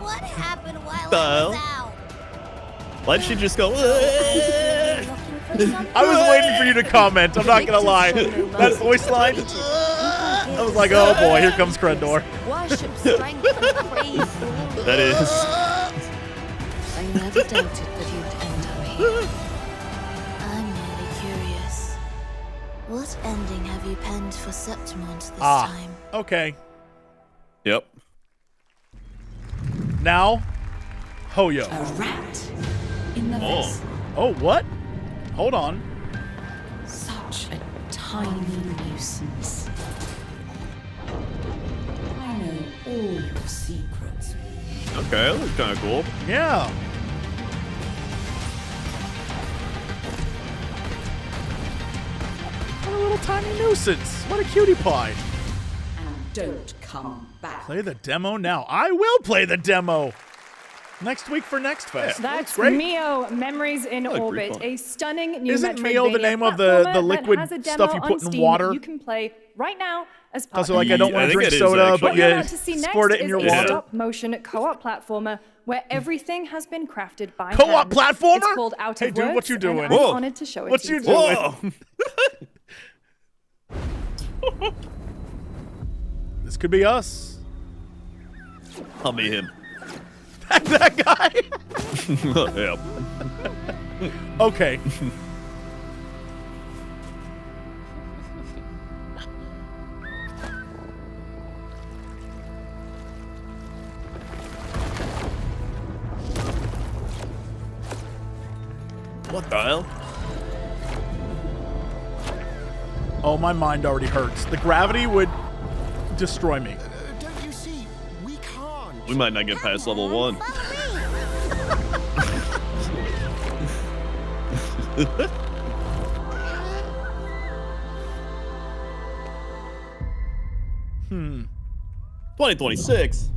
What happened while The I hell? was out? Why'd she just go? I was waiting for you to comment. I'm not gonna lie. That voice line. I was like, oh boy, here comes Crendor. Worship strength and praise. That is. I never doubted that you'd end up here. I'm merely curious. What ending have you penned for Septimont this Ah, time? okay. Yep. Now, Hoyo. A rat in the Oh. vessel. Oh, what? Hold on. Such a tiny nuisance. I know all your secrets. Okay, that looks kind of cool. Yeah. What a little tiny nuisance. What a cutie pie. And don't come back. Play the demo now. I will play the demo. Next week for Next Fest. That's great. Mio, Memories in I like Orbit, Refund. a stunning new Isn't Metroidvania Mio the name of the platformer that liquid has a demo stuff you on put in Steam water? You can play right now as part Also, of like, I don't I want to think drink it is, soda, actually. but What you're you about to see next squirt it in is your a water. stop-motion co-op platformer where everything has been crafted by Co-op hand. platformer? It's called Out Hey, of dude, Words, what you doing? and I'm Whoa. honored to show it What to you today. doing? This could be us. I'll be him. That guy. Yep. Okay. What the hell? Oh, my mind already hurts. The gravity would destroy me. Don't you see? We can't. We might not get past level 1. Hmm. 2026.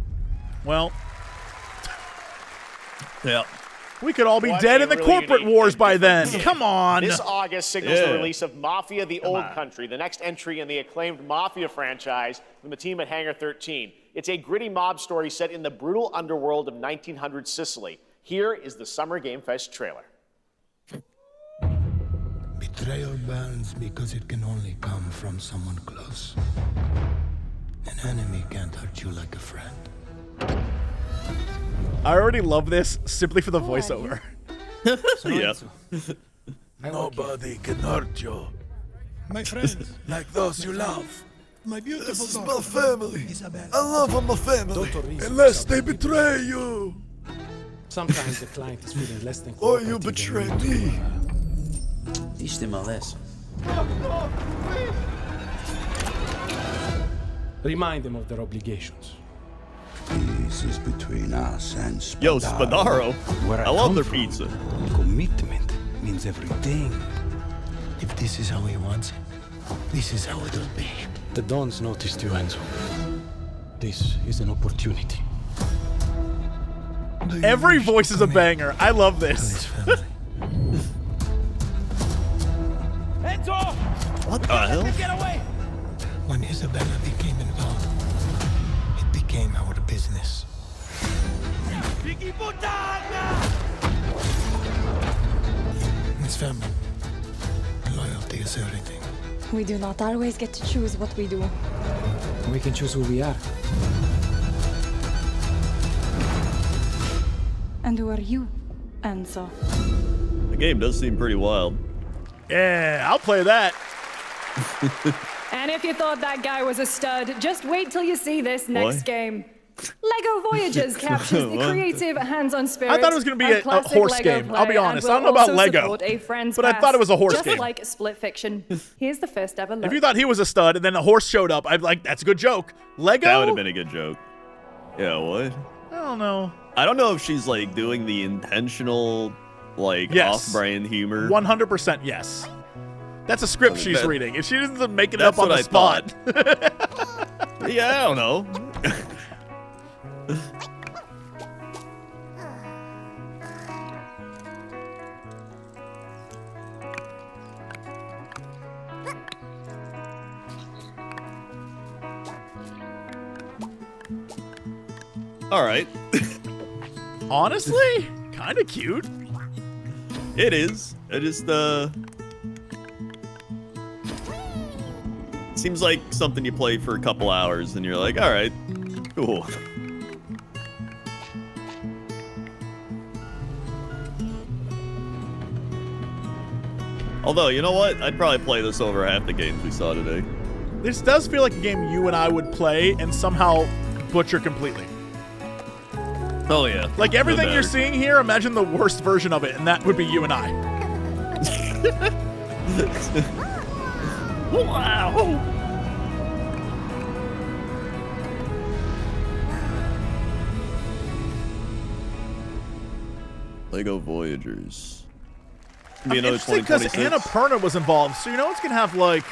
Well, Yeah. we could all be What dead a in the really corporate unique wars and by then. different Come on. This August signals Yeah. the release of Mafia The Old Country, the next entry in the acclaimed Mafia franchise from the team at Hangar 13. It's a gritty mob story set in the brutal underworld of 1900 Sicily. Here is the Summer Game Fest trailer. Betrayal burns because it can only come from someone close. An enemy can't hurt you like a friend. I already love this simply for the voiceover. Yeah. Nobody can hurt you. My friends, like those you love. My beautiful This is my daughter, family. Isabel. I love my family. Dr. Unless they betray you. Sometimes the client is feeling less than Or you betray me. Teach them a lesson. Remind them of their obligations. This is between us and Yo, Spadaro. I love their pizza. Commitment means everything. If this is how he wants it, this is how it will be. The Dons noticed you, Enzo. This is an opportunity. Every voice is a banger. I love this. Enzo! What the hell? Get away! When Isabella became involved, it became our business. Piggy puttana! It's family. Loyalty is everything. We do not always get to choose what we do. We can choose who we are. And who are you, Enzo? The game does seem pretty wild. Yeah, I'll play that. And if you thought that guy was a stud, just wait till you see this next What? game. LEGO Voyages captures the What? creative, hands-on spirit. I thought it was going to be of a classic horse LEGO game. I'll be play and honest. I don't will know about also LEGO. support a friend's But I thought it was a horse just game. like Split Fiction. Here's the first ever look. If you thought he was a stud and then a horse showed up, I'd be like, that's a good joke. Lego? That would have been a good joke. Yeah, what? I don't know. I don't know if she's like doing the intentional, like Yes. off-brand humor. 100% yes. That's a script she's reading. If she doesn't make it That's up on what the I spot. Yeah, I don't know. All right. Honestly, kind of cute. It is. It just seems like something you play for a couple hours and you're like, all right, cool. Although, you know what? I'd probably play this over half the games we saw today. This does feel like a game you and I would play and somehow butcher completely. Oh, yeah. Like everything No you're matter. seeing here, imagine the worst version of it, and that would be you and I. Wow. Lego Voyagers. Be another Interesting because 2026. Annapurna was involved, so you know it's gonna have like,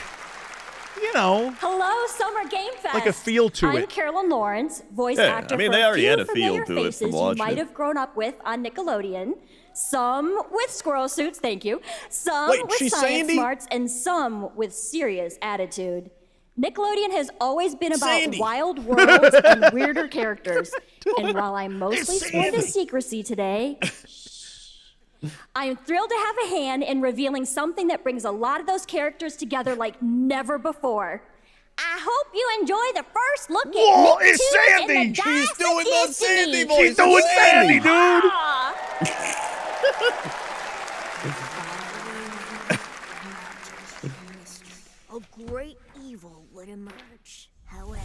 you know, Hello, Summer Game Fest. like a feel to I'm it. Carolyn Lawrence, voice Yeah, actor I mean, for they already few had a feel familiar to it from faces you watching might it. have grown up with on Nickelodeon. Some with squirrel suits, thank you. Some Wait, with she's science Sandy? smarts, and some with serious attitude. Nickelodeon has always been about Sandy. wild worlds and weirder characters. And while I'm mostly sworn to secrecy today, I am thrilled to have a hand in revealing something that brings a lot of those characters together like never before. I hope you enjoy the first look at Whoa, Nick it's 2 and Sandy! the She's Dice doing of the Sandy Destiny. voice. She's doing Sandy, dude! Ah. A great evil would emerge. However,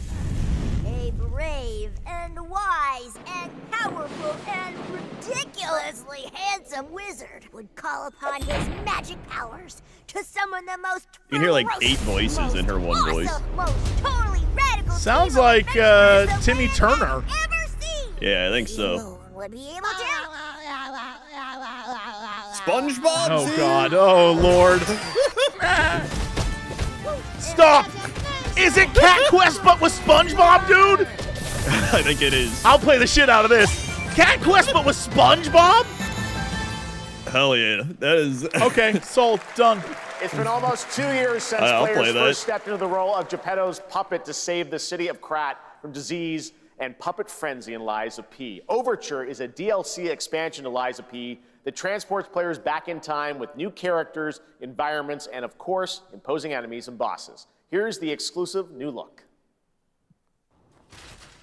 a brave and wise and powerful and ridiculously handsome wizard would call upon his magic powers to summon the most You can hear like 8 ferocious, voices in her one voice. awesome, most totally radical Sounds team of like adventurers the Timmy land Turner. has ever seen. Yeah, I think so. Alone would be able to. SpongeBob? Oh dude? God! Oh Lord! Stop! Is it Cat Quest but with SpongeBob, dude? I think it is. I'll play the shit out of this. Cat Quest but with SpongeBob? Hell yeah. That is. Okay, sold. Done. It's been almost 2 years since I'll play players that. first stepped into the role of Geppetto's puppet to save the city of Krat from disease and puppet frenzy in Lies of P. Overture is a DLC expansion to Lies of P that transports players back in time with new characters, environments, and of course, imposing enemies and bosses. Here's the exclusive new look.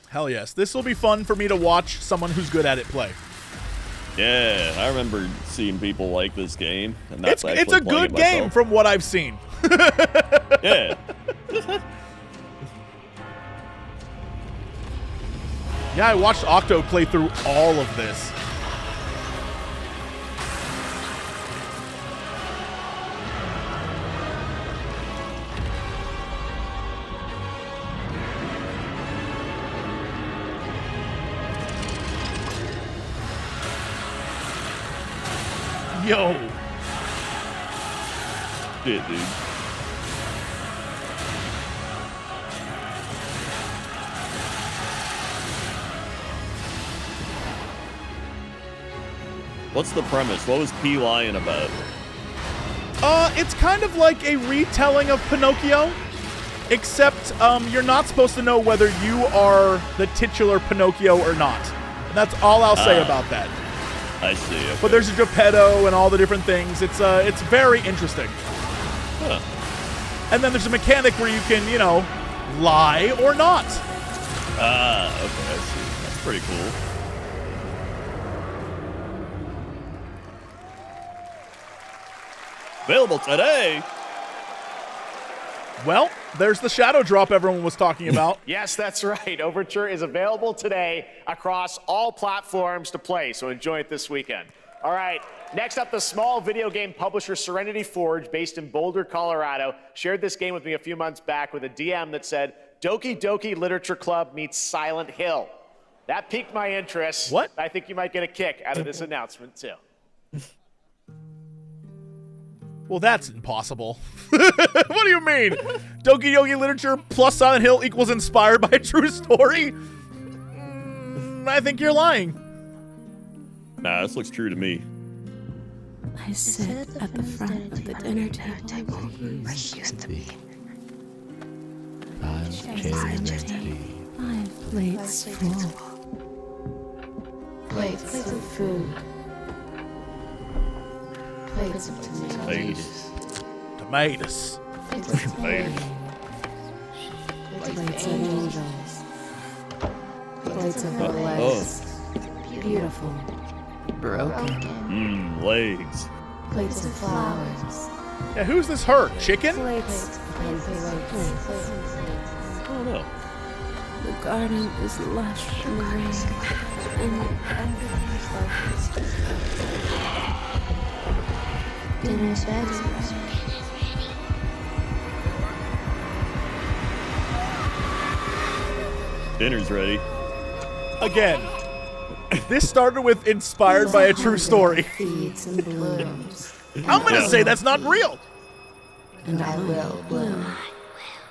Hell yes. This will be fun for me to watch someone who's good at it play. Yeah, I remember seeing people like this game. And It's a good game from what I've seen. Yeah. Yeah, I watched Octo play through all of this. Yo. Shit, dude. What's the premise? What was P lying about? It's kind of like a retelling of Pinocchio, except you're not supposed to know whether you are the titular Pinocchio or not. And that's all I'll say about that. I see. Okay. But there's a Geppetto and all the different things. It's very interesting. Huh. And then there's a mechanic where you can, you know, lie or not. Ah, okay, I see. That's pretty cool. Available today. Well, there's the shadow drop everyone was talking about. Yes, that's right. Overture is available today across all platforms to play, so enjoy it this weekend. All right, next up, the small video game publisher Serenity Forge, based in Boulder, Colorado, shared this game with me a few months back with a DM that said, Doki Doki Literature Club meets Silent Hill. That piqued my interest. What? I think you might get a kick out of this announcement, too. Well, that's impossible. What do you mean? Doki Doki Literature plus Silent Hill equals inspired by a true story? I think you're lying. Nah, this looks true to me. I sit at the front of the dinner table where he used to be. 5 plates full. Plates of food. Plates of tomatoes. Tomatoes. Plates of angels. Plates of legs. Beautiful. Broken. Legs. Plates of flowers. Yeah, who's this her? Chicken? Plates and plates. I don't know. The garden is lush in the rain, and everything's focused. Dinner's ready. Dinner's ready. Again, this started with inspired by a true story. Feeds and blooms. I'm gonna say that's not real. And I will bloom.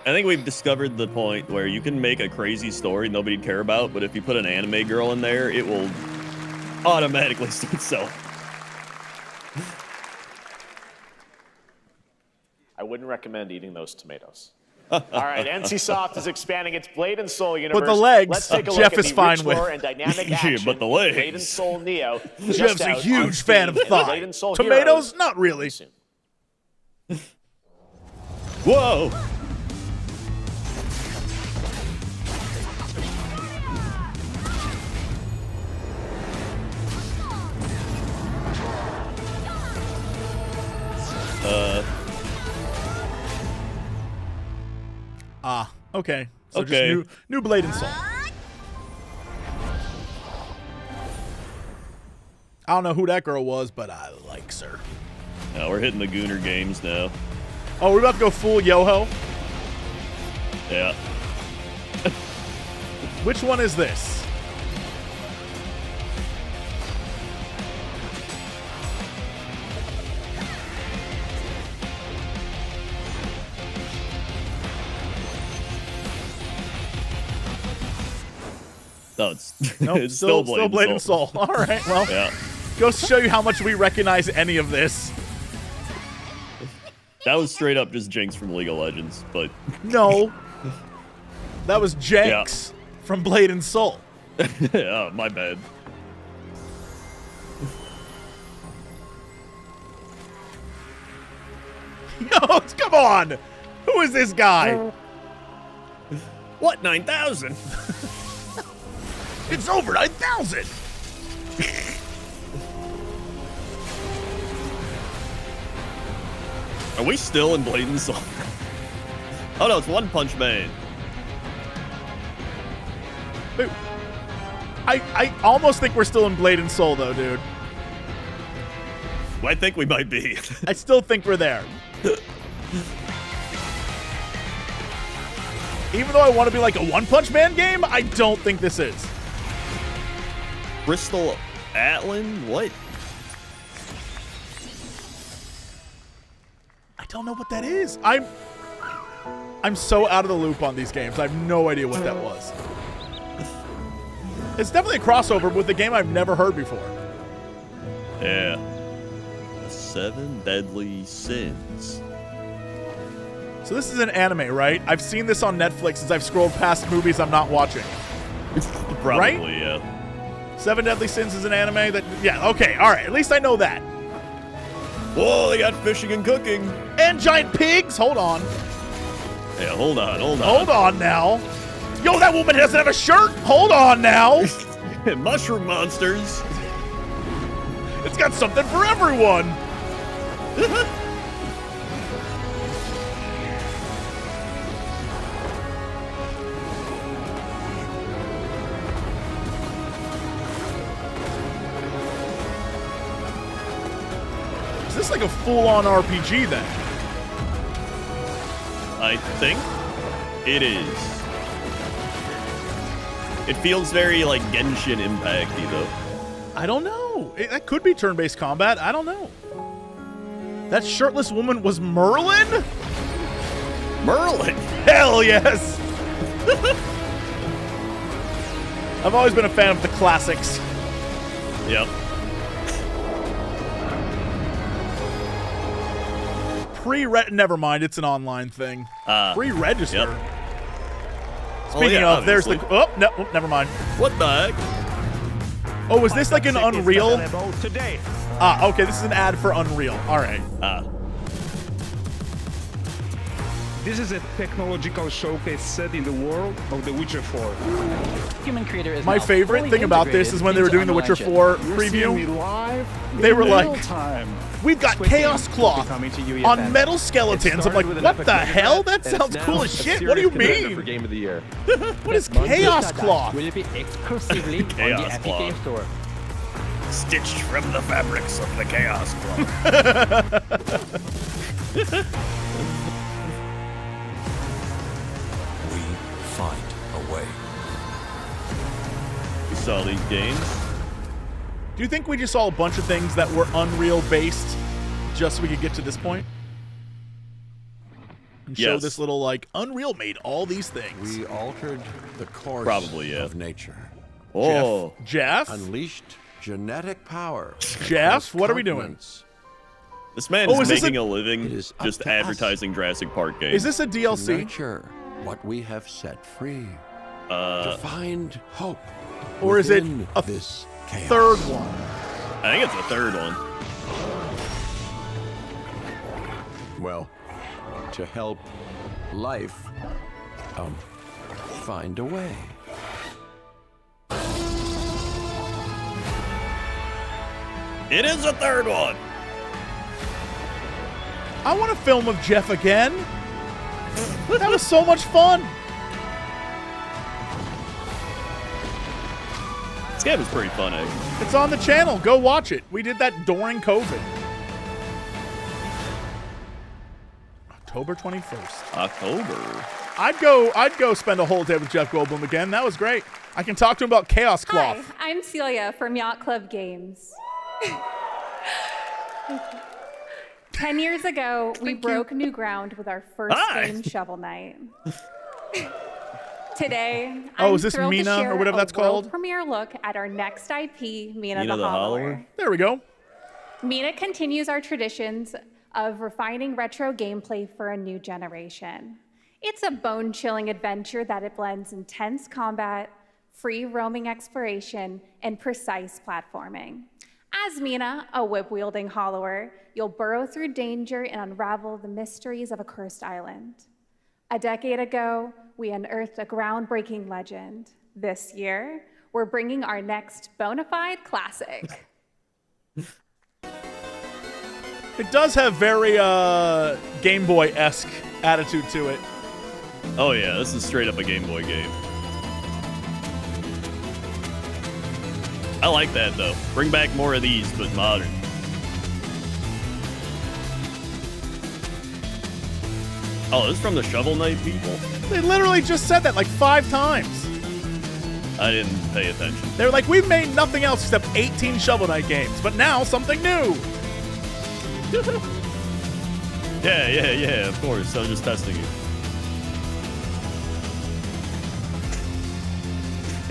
I think we've discovered the point where you can make a crazy story nobody'd care about, but if you put an anime girl in there, it will automatically sell. I wouldn't recommend eating those tomatoes. All right, NCSoft is expanding its Blade and Soul universe. But the legs, Let's take a look Jeff at is the fine rich with. lore and dynamic action. But the legs. Blade and Soul Neo. Jeff's a huge fan of thigh. Tomatoes? Not really. Whoa! Okay. So Okay. just new Blade and Soul. I don't know who that girl was, but I likes her. Now we're hitting the Gooner games now. Oh, we're about to go full Yoho? Yeah. Which one is this? No, it's, Nope, it's still Blade, Blade and Soul. All right, well, Yeah. goes to show you how much we recognize any of this. That was straight up just Jinx from League of Legends, but No. That was Jenks from Blade and Soul. yeah, my bad. Yo, come on! Who is this guy? What, 9,000? It's over 9,000! Are we still in Blade and Soul? Oh no, it's One Punch Man. Dude, I almost think we're still in Blade and Soul, though, dude. I think we might be. I still think we're there. Even though I want to be like a One Punch Man game, I don't think this is. Crystal Atlan? What? I don't know what that is. I'm so out of the loop on these games. I have no idea what that was. It's definitely a crossover with a game I've never heard before. Yeah. The 7 Deadly Sins. So this is an anime, right? I've seen this on Netflix as I've scrolled past movies I'm not watching. Probably, right? Yeah. 7 Deadly Sins is an anime that... Yeah, okay, all right. At least I know that. Whoa, they got fishing and cooking. And giant pigs. Hold on. Yeah, hold on. Hold on now. Yo, that woman doesn't have a shirt. Hold on now. Mushroom monsters. It's got something for everyone. Is this like a full-on RPG then? I think it is. It feels very like Genshin Impact-y though. I don't know. That could be turn-based combat. I don't know. That shirtless woman was Merlin? Merlin? Hell yes! I've always been a fan of the classics. Yep. Never mind, it's an online thing. Pre-register. Yep. Speaking of, there's the... Oh, no, never mind. What the heck? Oh, is this like an Unreal? Today. Okay, this is an ad for Unreal. All right. This is a technological showcase set in the world of The Witcher 4. Human Creator is My now favorite fully thing about this integrated is when they were into doing the Unreal Witcher Engine. 4 You're seeing me preview. live They were in like, real time. we've got Squid Chaos Game Cloth will be coming to UE on event. metal skeletons. I'm like, what the hell? That sounds cool as shit. What do you mean? For Game of the Year. What is Chaos Cloth? Will be exclusively on the Chaos Epic Cloth. Game Store. Stitched from the fabrics of the Chaos Cloth. We find a way. We saw these games. Do you think we just saw a bunch of things that were Unreal based just so we could get to this point? And show Yes. this little, like, Unreal made all these things. We altered the course Probably, yeah. of nature. Oh. Jeff? Unleashed genetic power. Jeff, what are we doing? This man Oh, is is this making a- a living It is up just to us. advertising Jurassic Park games. Is this a To DLC? nurture what we have set free. To Uh, find hope. Or is it within a this chaos. third one? I think it's the third one. Well, to help life find a way. It is the third one. I want a film of Jeff again. That was so much fun. This game is pretty fun, actually. It's on the channel. Go watch it. We did that during COVID. October 21st. October. I'd go spend a whole day with Jeff Goldblum again. That was great. I can talk to him about Chaos Cloth. Hi, I'm Celia from Yacht Club Games. 10 years ago, we broke new ground with our first game, Shovel Knight. Today, I'm is this thrilled Mina, to share or whatever that's a world called? premiere look at our next IP, Mina Mina the the Hollower. Hollower? There we go. Mina continues our traditions of refining retro gameplay for a new generation. It's a bone-chilling adventure that it blends intense combat, free roaming exploration, and precise platforming. As Mina, a whip-wielding hollower, you'll burrow through danger and unravel the mysteries of a cursed island. A decade ago, we unearthed a groundbreaking legend. This year, we're bringing our next bona fide classic. It does have very Game Boy-esque attitude to it. Oh yeah, this is straight up a Game Boy game. I like that though. Bring back more of these, but modern. Oh, this is from the Shovel Knight people? They literally just said that like 5 times. I didn't pay attention. They're like, we've made nothing else except 18 Shovel Knight games, but now something new. Yeah, of course. I was just testing you.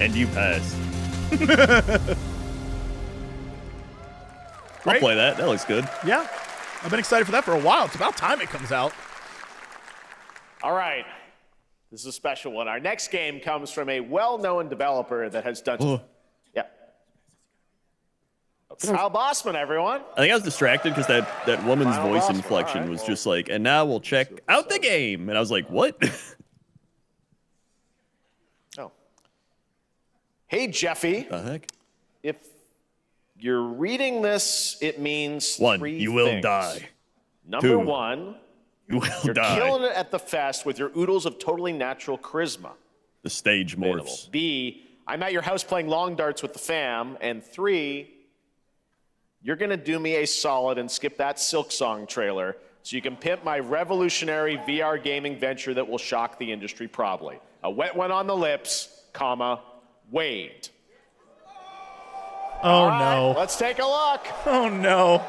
And you passed. I'll play that. That looks good. Yeah. I've been excited for that for a while. It's about time it comes out. All right. This is a special one. Our next game comes from a well-known developer that has done... Yeah. Kyle Bossman, everyone. I think I was distracted because that woman's Final voice Bossman, inflection all right, was well, just like, and now we'll check out the game. And I was like, what? Oh. Hey, Jeffy. The heck? If you're reading this, it means 1, three you will things. die. Number 2, 1, you will you're die. killing it at the fest with your oodles of totally natural charisma. The stage morphs. B, I'm at your house playing long darts with the fam. And 3, you're going to do me a solid and skip that Silk Song trailer so you can pimp my revolutionary VR gaming venture that will shock the industry probably. A wet one on the lips, comma, Wade. Oh, All right, no. let's take a look. Oh, no.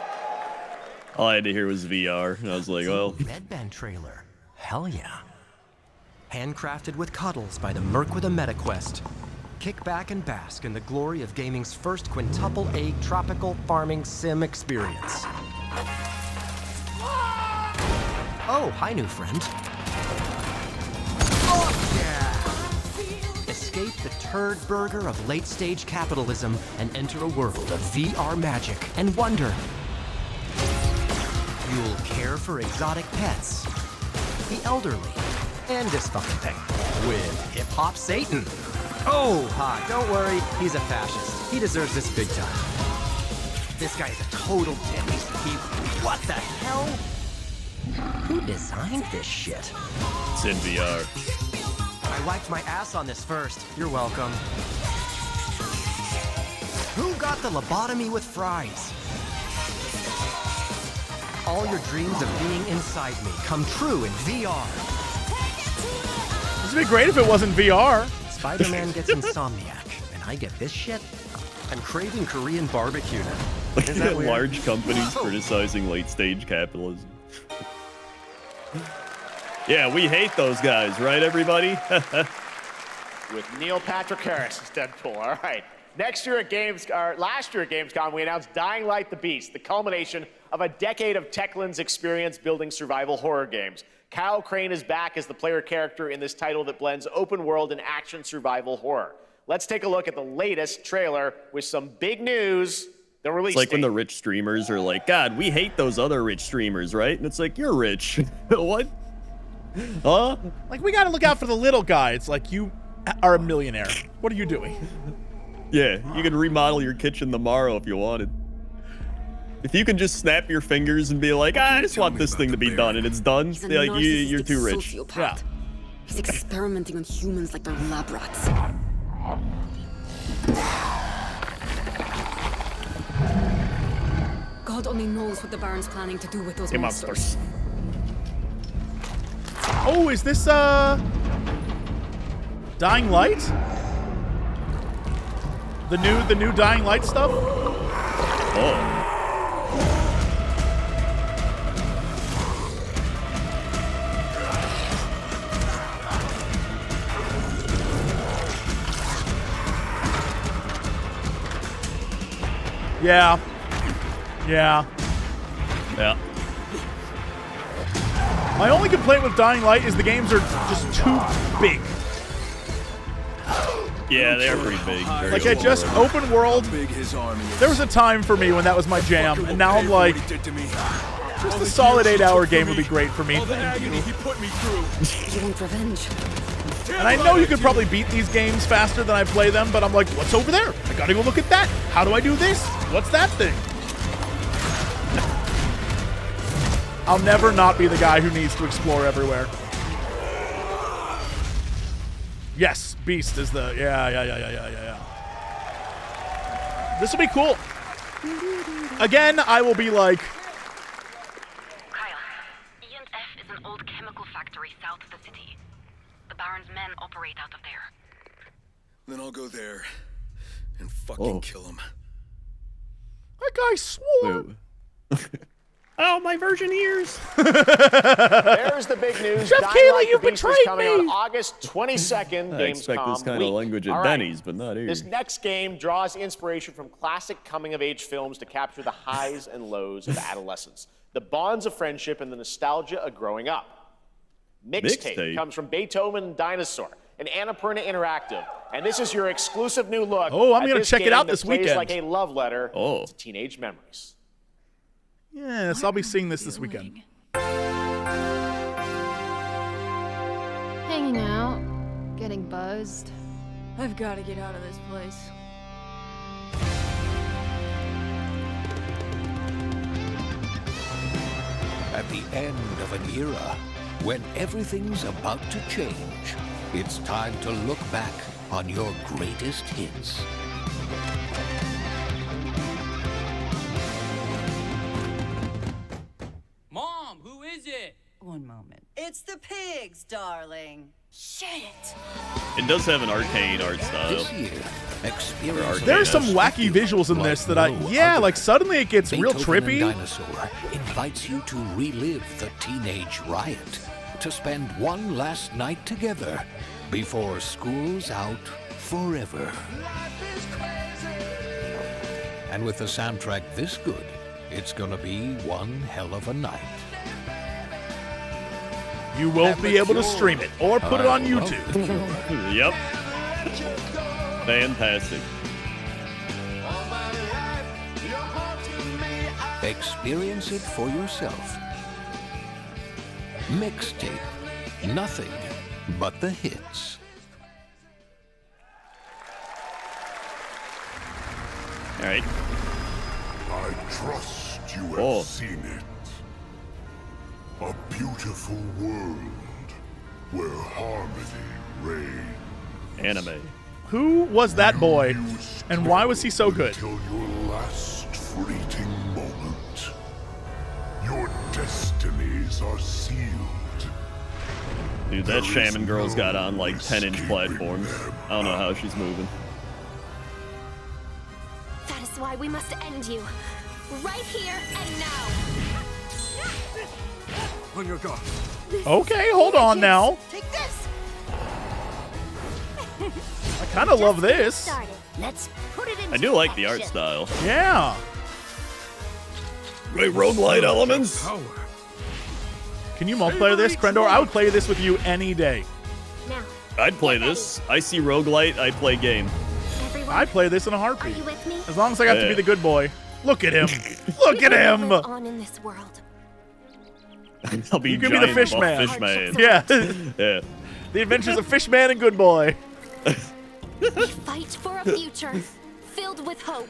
All I had to hear was VR, and I was like, well. Medband trailer. Hell yeah. Handcrafted with cuddles by the Merc with a MetaQuest. Kick back and bask in the glory of gaming's first quintuple A tropical farming sim experience. Oh, hi, new friend. Oh, yeah! Escape the turd burger of late-stage capitalism and enter a world of VR magic and wonder. You'll care for exotic pets, the elderly, and this fucking thing with hip-hop Satan. Oh, hi, don't worry, he's a fascist. He deserves this big time. This guy's a total dick. What the hell? Who designed this shit? It's in VR. I wiped my ass on this first. You're welcome. Who got the lobotomy with fries? All your dreams of being inside me come true in VR. This would be great if it wasn't VR. Spider-Man gets Insomniac, and I get this shit? I'm craving Korean barbecue now. Look Is that at weird? large companies criticizing late-stage capitalism. Yeah, we hate those guys, right, everybody? With Neil Patrick Harris as Deadpool. All right. Last year at Gamescom, we announced Dying Light: The Beast, the culmination of a decade of Techland's experience building survival horror games. Kyle Crane is back as the player character in this title that blends open world and action survival horror. Let's take a look at the latest trailer with some big news. The release It's like date. when the rich streamers are like, God, we hate those other rich streamers, right? And it's like, you're rich. What? Huh? Like, we gotta look out for the little guy. It's like, you are a millionaire. What are you doing? Yeah, you can remodel your kitchen tomorrow if you wanted. If you can just snap your fingers and be like, I just want this thing to be done, and it's done, He's a like, you're narcissistic too rich. sociopath. Yeah. He's experimenting on humans like they're lab rats. God only knows what the Baron's planning to do with those monsters. Oh, is this, Dying Light? The new Dying Light stuff? Oh. Yeah. Yeah. Yeah. My only complaint with Dying Light is the games are just too big. Yeah, they are pretty big. Like, I just open world. There was a time for me when that was my jam, and now I'm like, just a solid 8-hour game would be great for me. Thank you. You want revenge? And I know you could probably beat these games faster than I play them, but I'm like, what's over there? I gotta go look at that. How do I do this? What's that thing? I'll never not be the guy who needs to explore everywhere. Yes, Beast is the... Yeah. This will be cool. Again, I will be like... Kyle, E&F is an old chemical factory south of the city. The Baron's men operate out of there. Then I'll go there and fucking kill him. That guy swore. Oh, my virgin ears. There's the big news. Geoff Dying Keighley, Light: you The Beast is betrayed coming me. on August 22nd. I expect this Gamescom kind week. of language at All right. Denny's, but not here. This next game draws inspiration from classic coming-of-age films to capture the highs and lows of adolescence, the bonds of friendship, and the nostalgia of growing up. Mixtape comes from Beethoven and Dinosaur, an Annapurna Interactive, and this is your exclusive new look. Oh, I'm at gonna this check it game out that this plays weekend. like a love letter to teenage memories. Yes, I'll be seeing this weekend. Hanging out, getting buzzed. I've got to get out of this place. At the end of an era, when everything's about to change, it's time to look back on your greatest hits. Mom, who is it? One moment. It's the pigs, darling. Shit. It does have an arcane art style. This year, experience. There's some wacky visuals in this that like suddenly it gets real Beethoven trippy. and Dinosaur invites you to relive the teenage riot, to spend one last night together before school's out forever. And with a soundtrack this good, it's gonna be one hell of a night. You won't be able to stream it or put it on YouTube. Yep. Fantastic. Experience it for yourself. Mixtape. Nothing but the hits. All right. I trust you have seen it. A beautiful world where harmony reigns. Anime. Who was that boy, and why was he so good? Until your last fleeting moment. Your destinies are sealed. Dude, that shaman girl's got on like 10-inch platforms. I don't know how she's moving. That is why we must end you. Right here and now. On your guard. Okay, hold on now. Take this. I kind of love this. Let's put it into I do like the art action. style. Yeah. Great roguelite elements. Can you multiplayer this, Crendor? I would play this with you any day. Now, I'd play this. I see roguelite, I'd play game. I'd play this in a heartbeat. are you with me? As long as I got to be the good boy. Look at him. Look at him. Live on in this world. I'll be You can be the giant fish buff man. fish man. Yeah. Yeah. The Adventures of Fishman and Good Boy. We fight for a future filled with hope.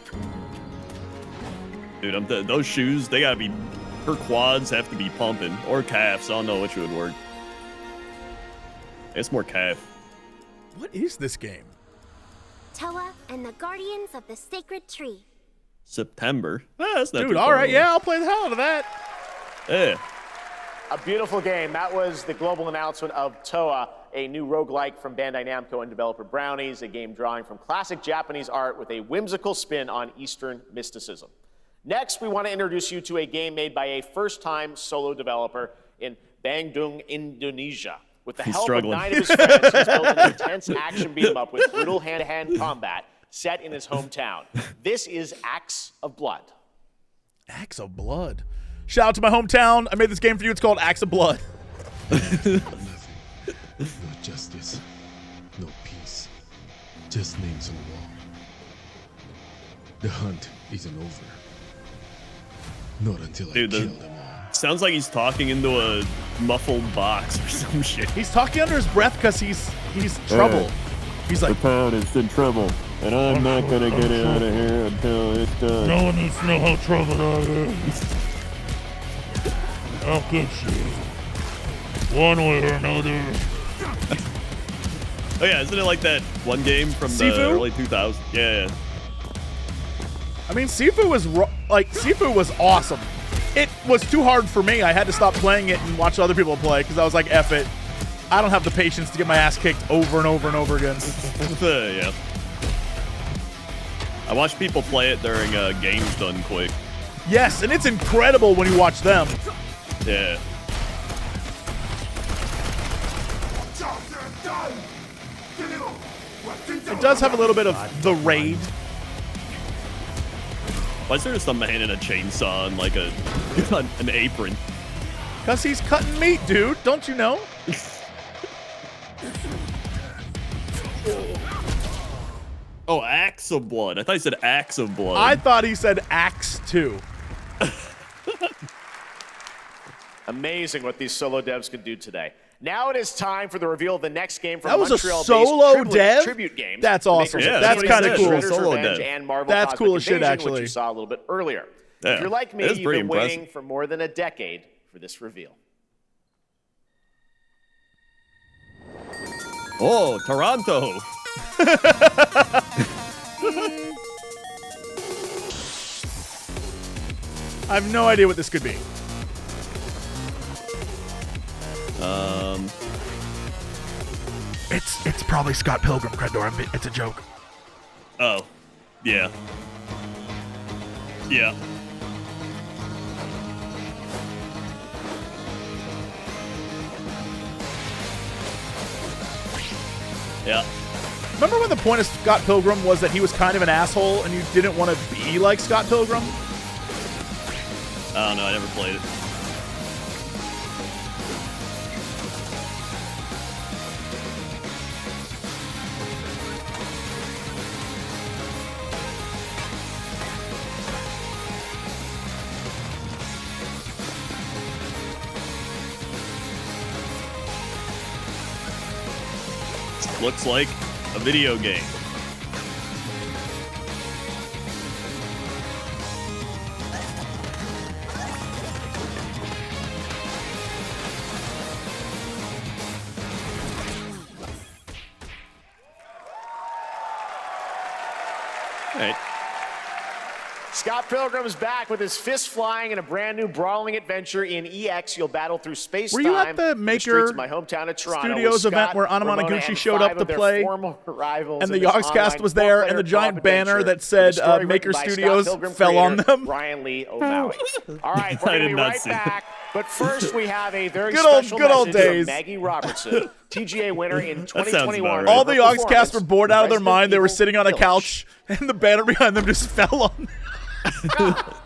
Dude, those shoes, they gotta be, her quads have to be pumping, or calves. I don't know which would work. It's more calf. What is this game? Toa and the Guardians of the Sacred Tree. September. That's not Dude, too all far right. away. Yeah, I'll play the hell out of that. Yeah. A beautiful game. That was the global announcement of Toa, a new roguelike from Bandai Namco and developer Brownies, a game drawing from classic Japanese art with a whimsical spin on Eastern mysticism. Next, we want to introduce you to a game made by a first-time solo developer in Bandung, Indonesia. With the help of 9 of his friends, he's built an intense action beat-em-up with brutal hand-to-hand combat set in his hometown. This is Axe of Blood. Axe of Blood. Shout out to my hometown. I made this game for you. It's called Axe of Blood. No justice, no peace, just names on the wall. The hunt isn't over. Not until I kill them all. Sounds like he's talking into a muffled box or some shit. He's talking under his breath because he's trouble. He's like, the town is in trouble, and I'm not gonna get it out of here until it's done. No one needs to know how troubled I am. I'll get you. One way or another. Oh yeah, isn't it like that one game from the Sifu? early 2000s? Yeah. I mean, Sifu was awesome. It was too hard for me. I had to stop playing it and watch other people play because I was like, F it. I don't have the patience to get my ass kicked over and over and over again. Yeah. I watched people play it during Games Done Quick. Yes, and it's incredible when you watch them. Yeah. It does have a little bit of the raid. Why is there some man in a chainsaw and like an apron? Because he's cutting meat, dude. Don't you know? Oh, Axe of Blood. I thought he said Axe of Blood. I thought he said Axe too. Amazing what these solo devs can do today. Now it is time for the reveal of the next game from That was a Montreal-based solo dev? Tribute Games. That's awesome. The makers of That's kind of cool. Shredder's Solo Revenge dev. and Marvel That's Cosmic cool as shit, Invasion, actually. which you saw a little bit earlier. Yeah, If you're like me, it is you've pretty been impressive. waiting for more than a decade for this reveal. Oh, Toronto. I have no idea what this could be. It's probably Scott Pilgrim, Crendor. It's a joke. Oh, yeah. Yeah. Yeah. Remember when the point of Scott Pilgrim was that he was kind of an asshole and you didn't want to be like Scott Pilgrim? I don't know. I never played it. Looks like a video game. Right. Scott Pilgrim's back with his fist flying in a brand new brawling adventure in EX. You'll battle through space time. Were you at the Maker of my hometown of Toronto Studios event where Anamanaguchi showed up to play? And the Yogscast was there, and the giant banner that said Maker Studios fell on them? Brian Lee O'Malley. All right, we're going to be right back. But first, we have a very good special old message days. from Maggie Robertson, TGA winner in 2021. All the Yogscast were bored out of their mind. They were sitting on a couch, and the banner behind them just fell on them.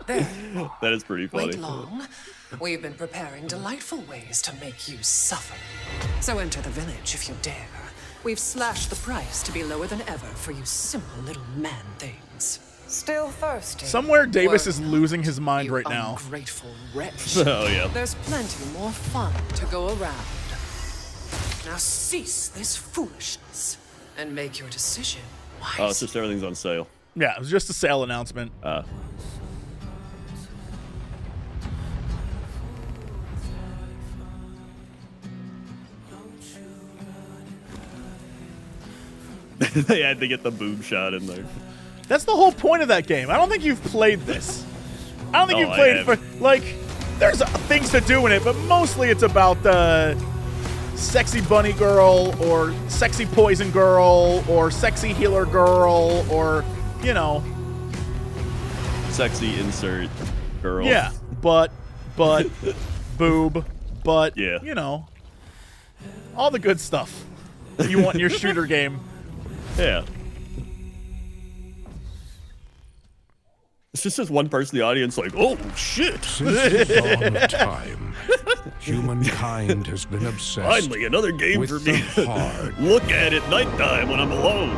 That is pretty funny. Wait long. We've been preparing delightful ways to make you suffer. So enter the village if you dare. We've slashed the price to be lower than ever for you simple little man things. Still thirsty? Somewhere Davis is losing his mind right now. Ungrateful wretch. Oh, yeah. There's plenty more fun to go around. Now cease this foolishness and make your decision wisely. Oh, it's just everything's on sale. Yeah, it was just a sale announcement. They had to get the boob shot in there. That's the whole point of that game. I don't think you've played this. I don't think you've played for, like, there's things to do in it, but mostly it's about the sexy bunny girl or sexy poison girl or sexy healer girl or, you know. Sexy insert girl. Yeah, but, boob, but, yeah. You know, all the good stuff you want in your shooter game. Yeah. It's just this one person in the audience like, oh, shit. Since the dawn of time, humankind has been obsessed Finally, another game with for me. the hard. Look at it nighttime when I'm alone.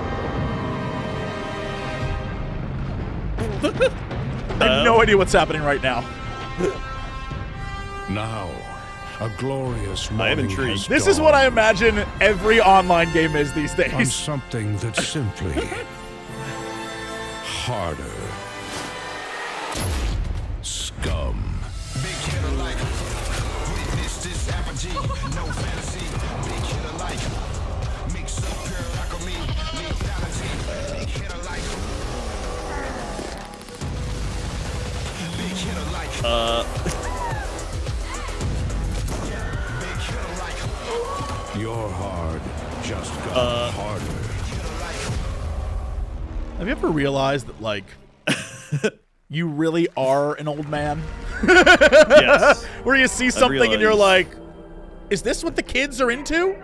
I have no idea what's happening right now. Now, a glorious morning I am intrigued. This is what I imagine every online game is these days. on something that's simply harder. Scum. Big hitter like witness this apogee, no fantasy. Big hitter like mix up pure alchemy, lethality. Big hitter like big hitter like big hitter like Your hard just got harder. Have you ever realized that, like, you really are an old man? Yes. Where you see something and you're like, is this what the kids are into?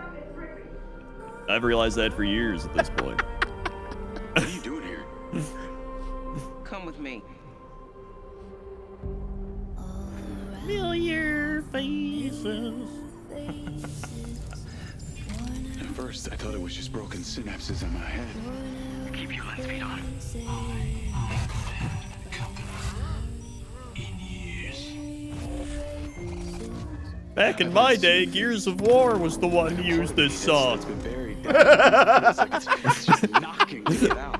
I've realized that for years at this point. what are you doing here? Come with me. Familiar faces. At first, I thought it was just broken synapses in my head. Keep your lens feet on. Back in my day, Gears of War was the one who used this song. It's been buried down. It feels like it's just knocking to get out.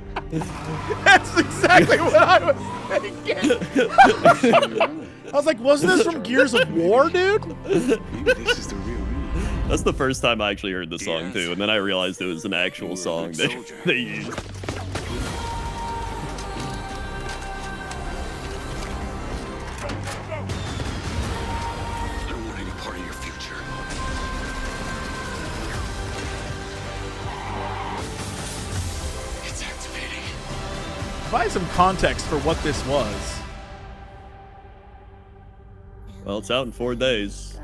That's exactly what I was thinking. I was like, wasn't this from Gears of War, dude? Maybe this is the real me. That's the first time I actually heard the song, too, and then I realized it was an actual song they used. Provide some context for what this was. Well, it's out in 4 days.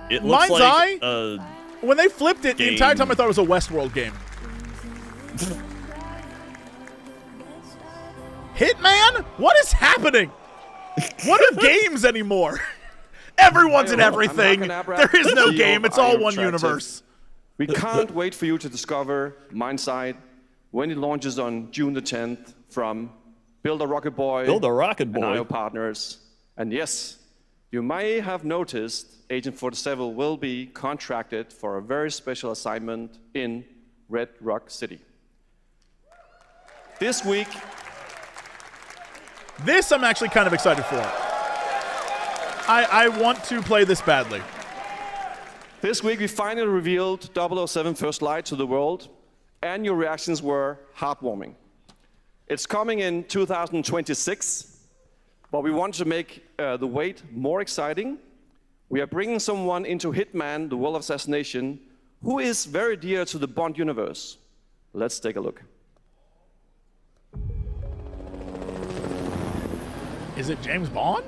It Mind's looks like Eye? When they flipped it, the entire time I thought it was a Westworld game. Hitman? What is happening? What are games anymore? Everyone's in everything. There is no game. It's all one universe. We can't wait for you to discover Mind's Eye when it launches on June the 10th from Build a Rocket Boy, and IO partners. And yes, you may have noticed Agent 47 will be contracted for a very special assignment in Red Rock City. This week... This I'm actually kind of excited for. I want to play this badly. This week we finally revealed 007 First Light to the world, and your reactions were heartwarming. It's coming in 2026, but we want to make the wait more exciting. We are bringing someone into Hitman, the World of Assassination, who is very dear to the Bond universe. Let's take a look. Is it James Bond?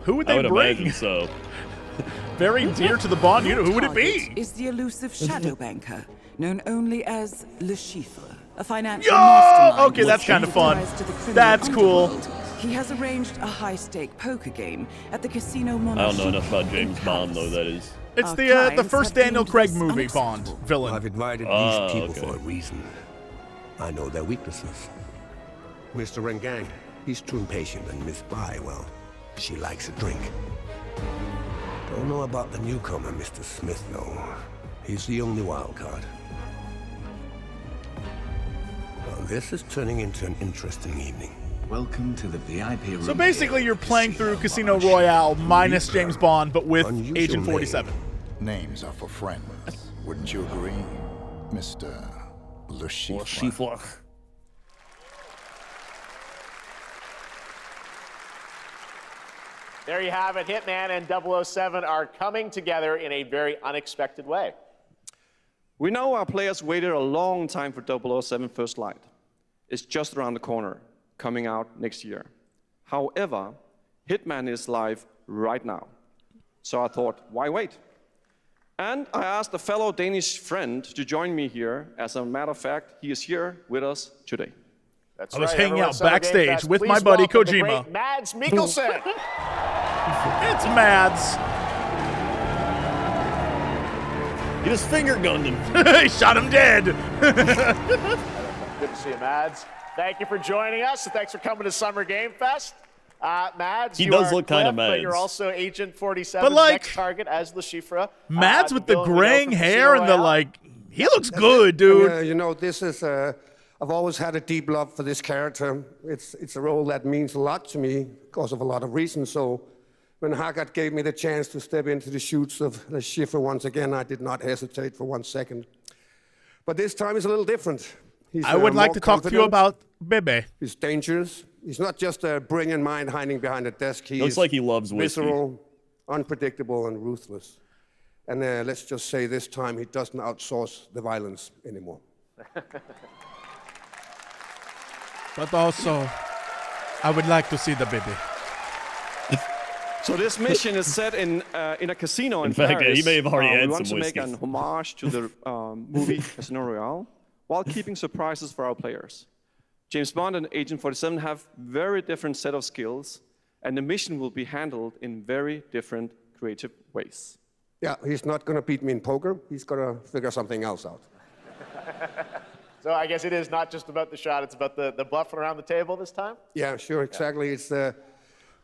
Who would they I would bring? imagine so. Very dear to the Bond unit. Who would it be? Is the elusive shadow banker, known only as Le Chiffre, a financial mastermind. Okay, that's kind of fun. That's cool. He has arranged a high-stake poker game at the Casino I Monarch. don't know enough about James Bond, though, that is. It's the first Daniel Craig movie Bond villain. I've invited these people for a reason. I know their weaknesses. Mr. Rengang, he's too impatient, and Miss Bai, well, she likes a drink. Don't know about the newcomer, Mr. Smith, though. He's the only wild card. Well, this is turning into an interesting evening. Welcome to the VIP room. So basically, you're playing through Casino Royale minus James Bond, but with Agent 47. Names are for friends. Wouldn't you agree, Mr. Le Chiffre? There you have it. Hitman and 007 are coming together in a very unexpected way. We know our players waited a long time for 007 First Light. It's just around the corner, coming out next year. However, Hitman is live right now. So I thought, why wait? And I asked a fellow Danish friend to join me here. As a matter of fact, he is here with us today. That's I was right. hanging out Everyone, backstage with my please buddy welcome the Kojima. great Mads Mikkelsen. It's Mads. He just finger gunned him. He shot him dead. Good to see you, Mads. Thank you for joining us, and thanks for coming to Summer Game Fest. Mads, He you does are look kind of Cliff, but Mads. you're also Agent 47's But, like, next target as Le Chiffre. Mads with the villain we know graying from hair and the Casino Royale. he looks good, dude. You know, this is, I've always had a deep love for this character. It's a role that means a lot to me because of a lot of reasons. So when Haggard gave me the chance to step into the shoots of Le Chiffre once again, I did not hesitate for 1 second. But this time is a little different. He's, I would like more to talk to you confident. about Bebe. He's dangerous. He's not just a brilliant mind hiding behind a desk. He Looks is like he loves whiskey. visceral, unpredictable, and ruthless. And let's just say this time he doesn't outsource the violence anymore. But also, I would like to see the Bebe. So this mission is set in a casino in fact, Paris. he may have already We had want some to make whiskeys. an homage to the movie Casino Royale, while keeping surprises for our players. James Bond and Agent 47 have very different set of skills, and the mission will be handled in very different creative ways. Yeah, he's not going to beat me in poker. He's going to figure something else out. So I guess it is not just about the shot, it's about the bluffing around the table this time? Yeah, sure, exactly. It's the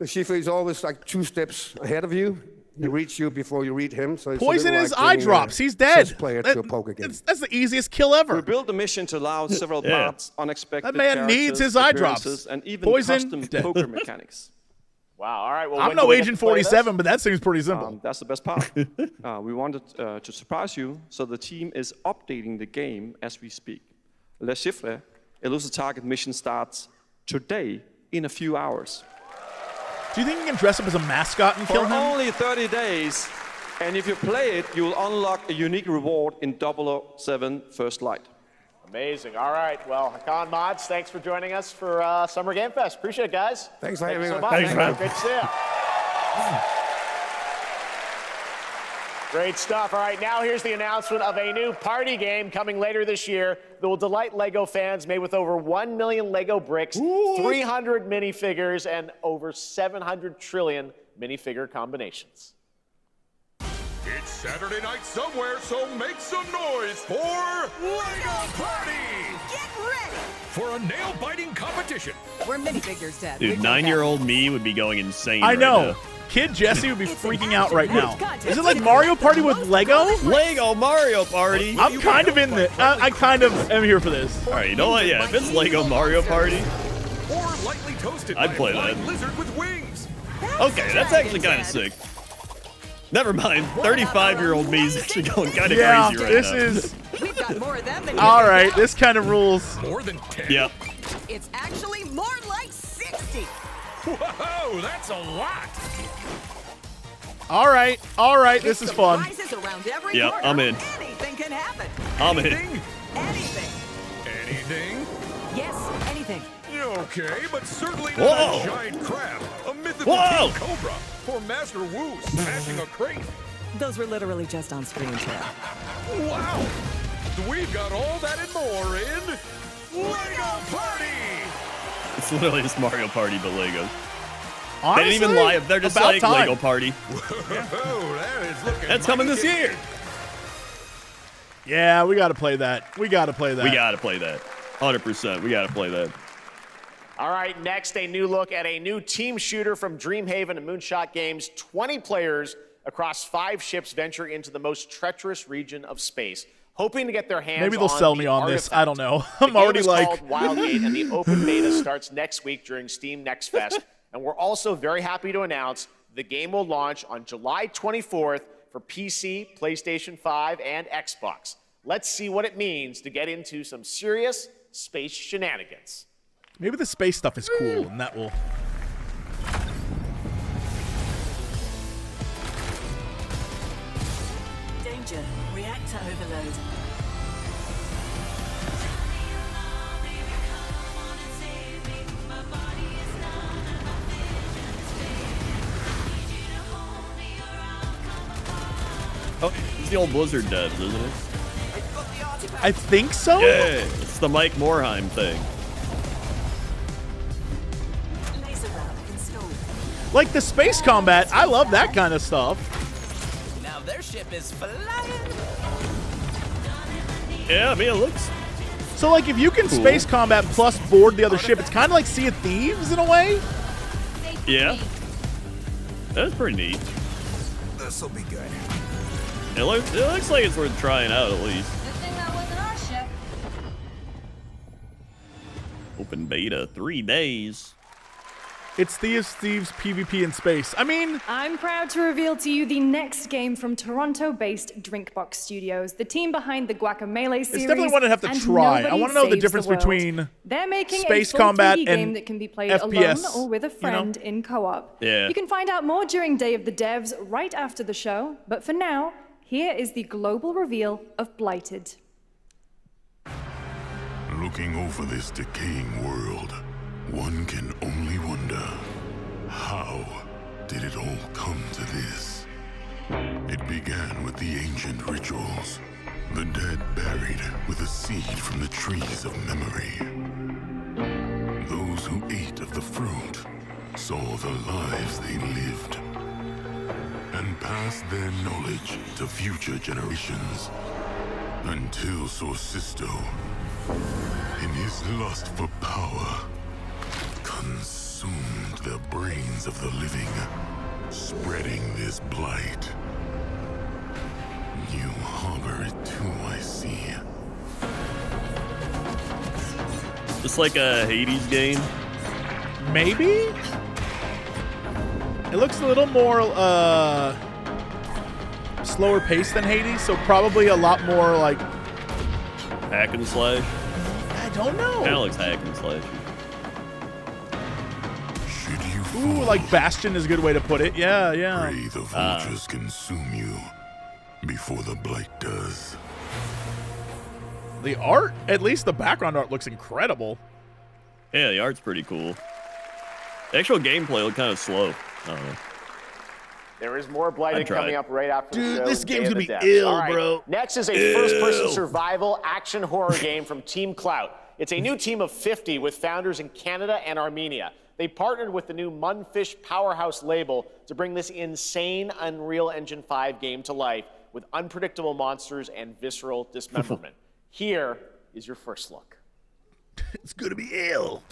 Chiffre is always like 2 steps ahead of you. He reads you before you read him. So it's Poison a little his like eye being drops. a He's dead. chess player to a poker game. That's the easiest kill ever. We built the mission to allow several parts, unexpected That man needs characters, his eye drops. appearances, and even Poison, custom dead. poker mechanics. Wow, all right. Well, I'm when no do we get Agent to play 47, but that seems pretty simple. That's the best part. We wanted to surprise you, so the team is updating the game as we speak. Le Chiffre, Elusive Target mission starts today in a few hours. Do you think you can dress up as a mascot and kill For him? only 30 days, and if you play it, you will unlock a unique reward in 007 First Light. Amazing. All right. Well, Hakan Mods, thanks for joining us for Summer Game Fest. Appreciate it, guys. Thanks for Thank you having so us. much. Thanks, man. Great to see you. Great stuff. All right, now here's the announcement of a new party game coming later this year that will delight LEGO fans, made with over 1 million LEGO bricks, 300 minifigures, and over 700 trillion minifigure combinations. It's Saturday night somewhere, so make some noise for LEGO Party! Get ready For a nail-biting competition. We're minifigures, Dad. Dude, 9-year-old me would be going insane. I know. Right now. Kid Jesse would be freaking out right now. Is it like Mario Party with Lego? Lego Mario Party. I'm kind of in this. I kind of am here for this. All right, you know what? Yeah, if it's Lego Mario Party, Or lightly toasted I'd by play a flying that. lizard with wings. okay, that's actually kind of sick. Never mind. 35-year-old me is actually going kind of Yeah, crazy right this now. is. We've got more of them than All right, this kind of rules. More than 10. Yep. It's actually more like 60. Whoa, that's a lot. All right, this is fun. Prizes around every Yep, corner. I'm in. Anything can happen. I'm in. Anything? Anything. Anything? Yes, anything. Okay, but certainly Whoa. not a giant crab, a mythical Whoa. king cobra, or Master Wu smashing a crate. Those were literally just on screen, Chad. Wow! We've got all that and more in LEGO Party! It's literally just Mario Party, but Lego. Honestly, They didn't even lie. They're just about like time. Lego Party. Whoa, that is looking That's coming this mighty year. Yeah, we got to play that. We got to play that. We got to play that. 100%. We got to play that. All right, next, a new look at a new team shooter from Dreamhaven and Moonshot Games. 20 players across 5 ships venture into the most treacherous region of space, hoping to get their hands on Maybe they'll sell me the on this. artifact. I don't know. The I'm game already is like. called Wildgate, and the open beta starts next week during Steam Next Fest. And we're also very happy to announce the game will launch on July 24th for PC, PlayStation 5, and Xbox. Let's see what it means to get into some serious space shenanigans. Maybe the space stuff is cool, and that will. Danger. Reactor overload. Oh, it's the old Blizzard devs, isn't it? I think so. Yeah, it's the Mike Morheim thing. Laser round installed. Like the space combat. I love that kind of stuff. Now their ship is flying. Yeah, I mean, it looks. So, like, if you can Cool. space combat plus board the other ship, it's kind of like Sea of Thieves in a way. Yeah. That's pretty neat. This'll be good. It looks like it's worth trying out at least. Good thing that wasn't our ship. Open beta, 3 days. It's Thieves PvP in space. I mean, I'm proud to reveal to you the next game from Toronto-based Drinkbox Studios, the team behind the Guacamelee series. it's definitely one I'd have to and try. I Nobody want to know the Saves difference World. between They're making space a full combat 3D and game that can be played FPS, alone or with a you know? friend in co-op. Yeah. You can find out more during Day of the Devs right after the show, but for now, here is the global reveal of Blighted. Looking over this decaying world, one can only wonder, how did it all come to this? It began with the ancient rituals, the dead buried with a seed from the trees of memory. Those who ate of the fruit saw the lives they lived and passed their knowledge to future generations until Sorcisto, in his lust for power, consumed the brains of the living, spreading this blight. You harbor it too, I see. Just like a Hades game. maybe? It looks a little more slower paced than Hades, so probably a lot more like Hack and slash. I don't know. Kind of looks hack and slash. Ooh, like Bastion is a good way to put it. Yeah, yeah. Pray the vultures consume you before the blight does. The art, at least the background art, looks incredible. Yeah, the art's pretty cool. The actual gameplay looked kind of slow. I don't know. There is more Blighted coming up right after the show. Dude, this game's gonna be Depths. ill, All right. bro. Next is a first-person survival action horror game from Team Clout. It's a new team of 50 with founders in Canada and Armenia. They partnered with the new Munfish Powerhouse label to bring this insane Unreal Engine 5 game to life with unpredictable monsters and visceral dismemberment. Here is your first look. It's gonna be ill.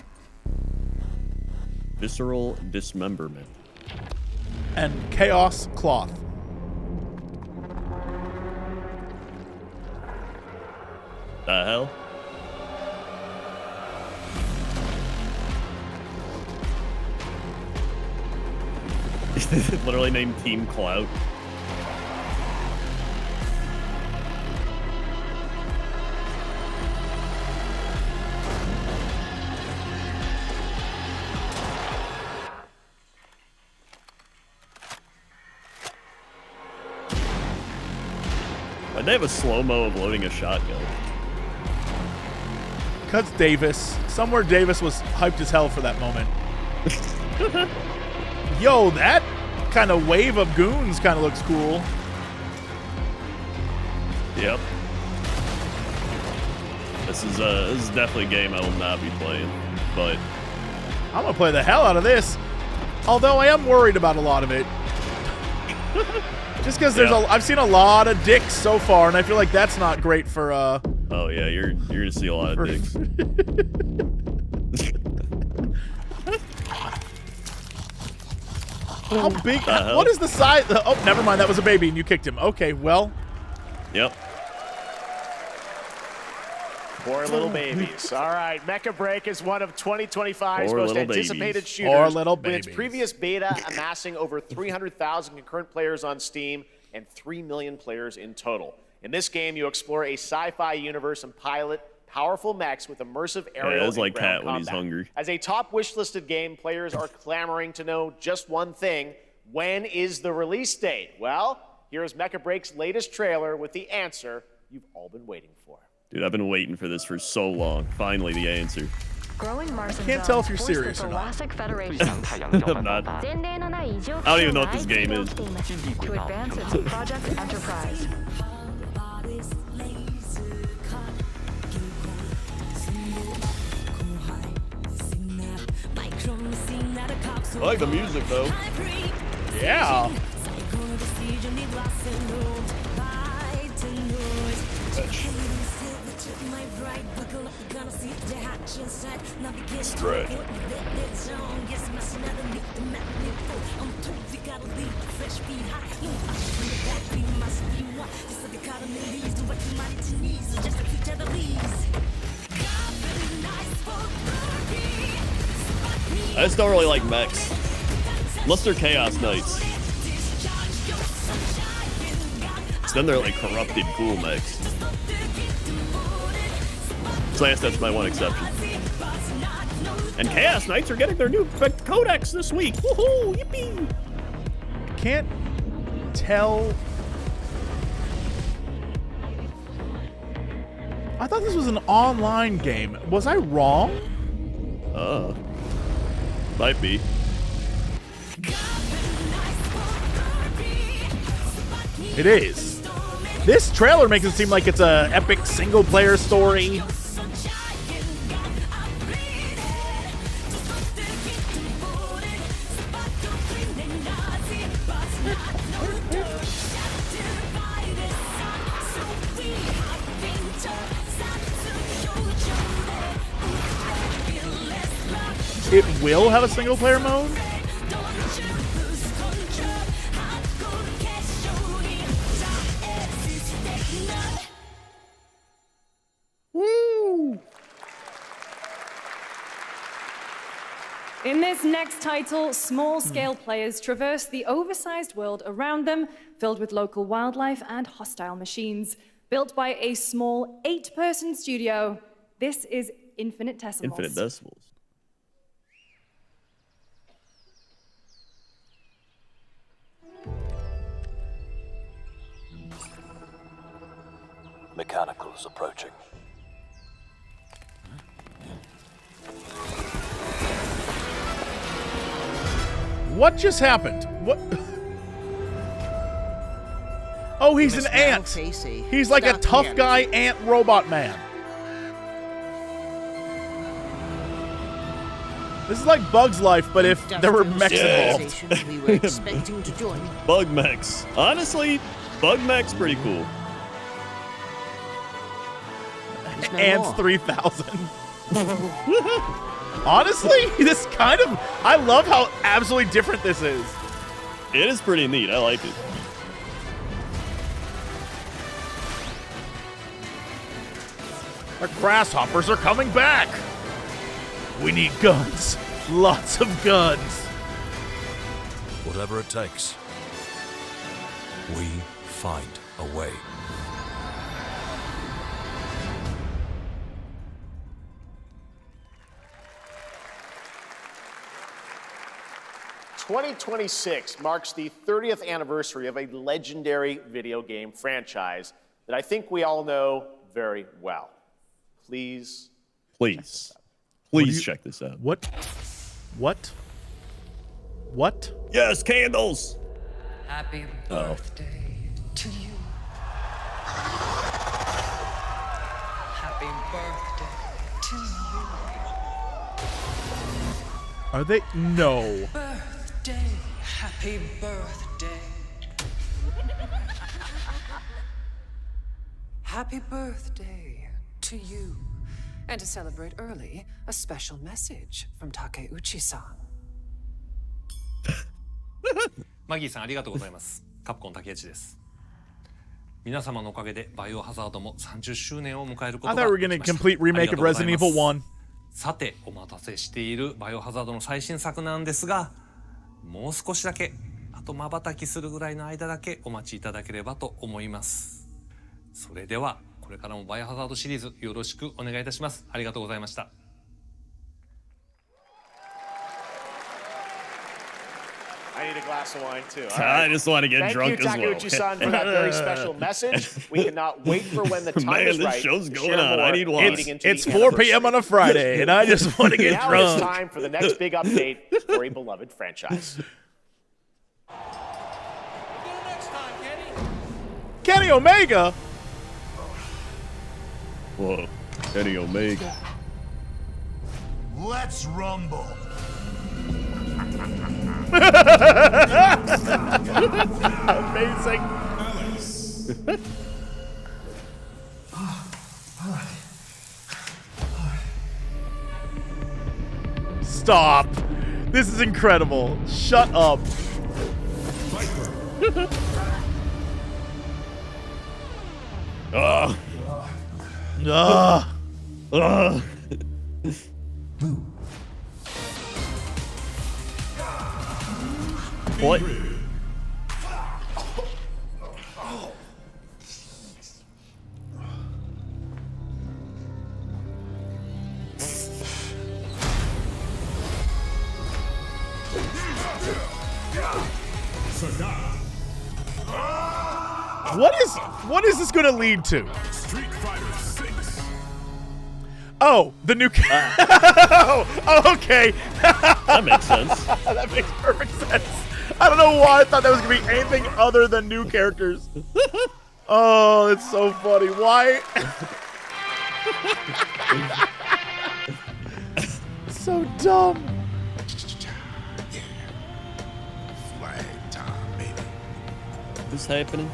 Visceral dismemberment. And Chaos Cloth. The hell? Literally named Team Clout. Why'd they have a slow-mo of loading a shotgun? Because Davis. Somewhere Davis was hyped as hell for that moment. Yo, that kind of wave of goons kind of looks cool. Yep. This is definitely a game I will not be playing, but I'm gonna play the hell out of this. Although I am worried about a lot of it. Just because I've seen a lot of dicks so far, and I feel like that's not great for oh yeah, you're gonna see a lot of dicks. How big? What is the size? Oh, never mind. That was a baby, and you kicked him. Okay, well. Yep. Poor little babies. All right, Mecha Break is one of 2025's Poor most little anticipated babies. shooters. Poor little with its babies. previous beta amassing over 300,000 concurrent players on Steam and 3 million players in total. In this game, you explore a sci-fi universe and pilot powerful mechs with immersive aerial Yeah, it's like and ground Cat when he's combat. hungry. As a top wish-listed game, players are clamoring to know just one thing: when is the release date? Well, here's Mecha Break's latest trailer with the answer you've all been waiting for. Dude, I've been waiting for this for so long. Finally, the answer. Growing Mars Can't tell if you're serious or not. I'm not. I don't even know what this game is. To advance its Project Enterprise. I like the music though. Yeah. Stretch. I just don't really like mechs. Unless they're Chaos Knights. So then they're like corrupted cool mechs. So I guess that's my one exception. And Chaos Knights are getting their new codex this week. Woohoo! Yippee! Can't tell. I thought this was an online game. Was I wrong? Might be. It is. This trailer makes it seem like it's a epic single-player story. It will have a single-player mode? Woo! In this next title, small-scale players traverse the oversized world around them, filled with local wildlife and hostile machines. Built by a small 8-person studio, this is Infinite Decimals. Infinite Decimals. Mechanicals approaching. What just happened? What? Oh, he's an ant. He's like a tough guy ant robot man. This is like Bug's Life, but if there were mechs involved. We were expecting to join. Bug mechs. Honestly, bug mechs pretty cool. Ants 3000. Honestly, this kind of... I love how absolutely different this is. It is pretty neat. I like it. Our grasshoppers are coming back. We need guns. Lots of guns. Whatever it takes, we find a way. "2026 marks the 30th anniversary of a legendary video game franchise that I think we all know very well. Please check this out. What? Yes, candles. Happy birthday to you. Happy birthday to you. Are they? No. Birthday. Happy birthday. Happy birthday to you. And to celebrate early, a special message from Takeuchi-san. マギーさんありがとうございます。カプコン竹内です。皆様のおかげでバイオハザードも30周年を迎えることができました。 I thought we were getting a complete remake of Resident Evil 1. さてお待たせしているバイオハザードの最新作なんですが、もう少しだけあと瞬きするぐらいの間だけお待ちいただければと思います。それではこれからもバイオハザードシリーズよろしくお願いいたします。ありがとうございました。 I need a glass of wine too. I just want to get drunk as well. Thank you, Takeuchi-san, for that very special message. We cannot wait for when the time is this right. show's to going share on. more I need wine. It's 4 p.m. on a Friday, and I just want to get now drunk. It's time for the next big update for a beloved franchise. Kenny Omega? Whoa, Kenny Omega. Let's rumble. Amazing. Stop. This is incredible. Shut up. Ugh. Ugh. What? What is this going to lead to? Street Fighter 6. Oh, the new. Oh, okay. That makes sense. That makes perfect sense. I don't know why I thought that was gonna be anything other than new characters. Oh, it's so funny. Why? So dumb. Flag time, baby. What's happening?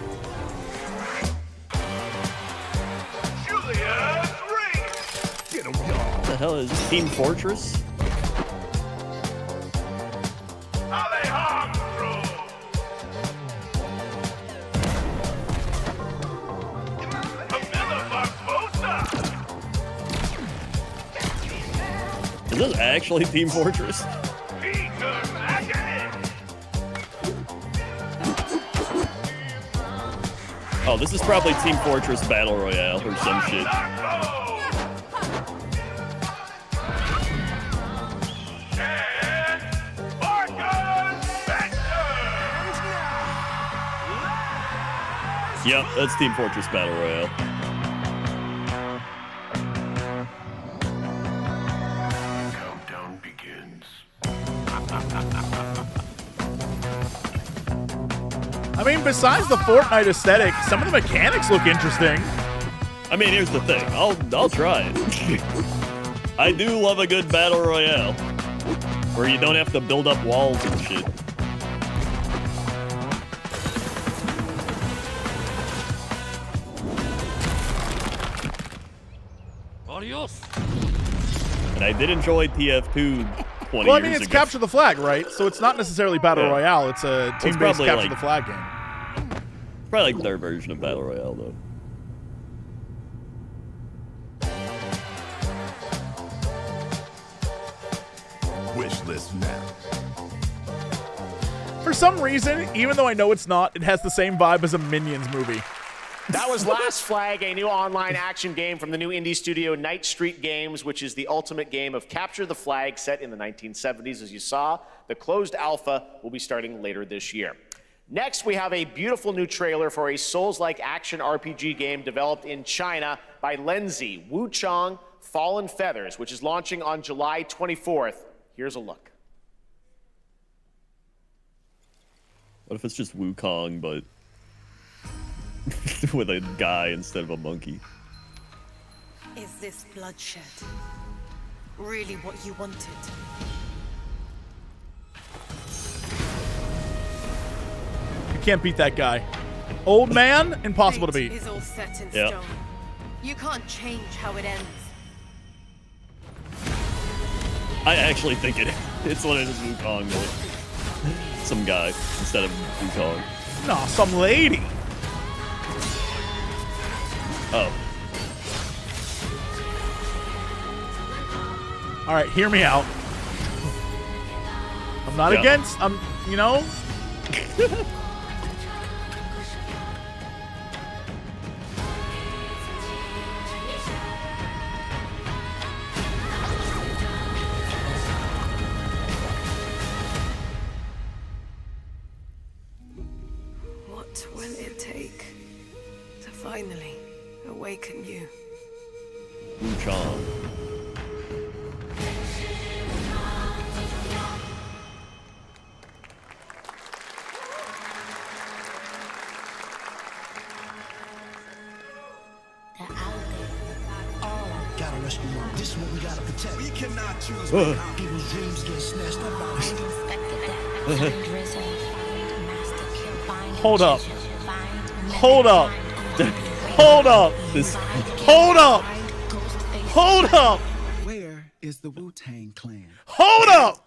Get him, y'all. What the hell is this? Team Fortress? Alejandro. Is this actually Team Fortress? Oh, this is probably Team Fortress Battle Royale or some shit. Yep, that's Team Fortress Battle Royale. Countdown begins. I mean, besides the Fortnite aesthetic, some of the mechanics look interesting. I mean, here's the thing. I'll try it. I do love a good battle royale where you don't have to build up walls and shit. Rios. And I did enjoy TF2 20 years ago. Well, I mean, it's capture the flag, right? So it's not necessarily battle royale. It's a team-based capture the flag game. Probably like their version of battle royale, though. Wish list now. For some reason, even though I know it's not, it has the same vibe as a Minions movie. That was Last Flag, a new online action game from the new indie studio Night Street Games, which is the ultimate game of capture the flag set in the 1970s. As you saw, the closed alpha will be starting later this year. Next, we have a beautiful new trailer for a Souls-like action RPG game developed in China by Lenzi, Wu Chong, Fallen Feathers, which is launching on July 24th. Here's a look. What if it's just Wukong, but with a guy instead of a monkey? Is this bloodshed really what you wanted? You can't beat that guy. Old man, impossible to beat. Is all set in Yep. stone. You can't change how it ends. I actually think it's what it is, Wukong, though. Some guy instead of Wukong. No, some lady. Oh. All right, hear me out. I'm not against, you know. What will it take to finally awaken you? Wukong. Gotta rescue them. This is what we gotta protect. We cannot choose when people's dreams get snatched up by Hold up. Hold up. Hold up. Hold up. Hold up. Where is the Wu-Tang Clan? Hold up.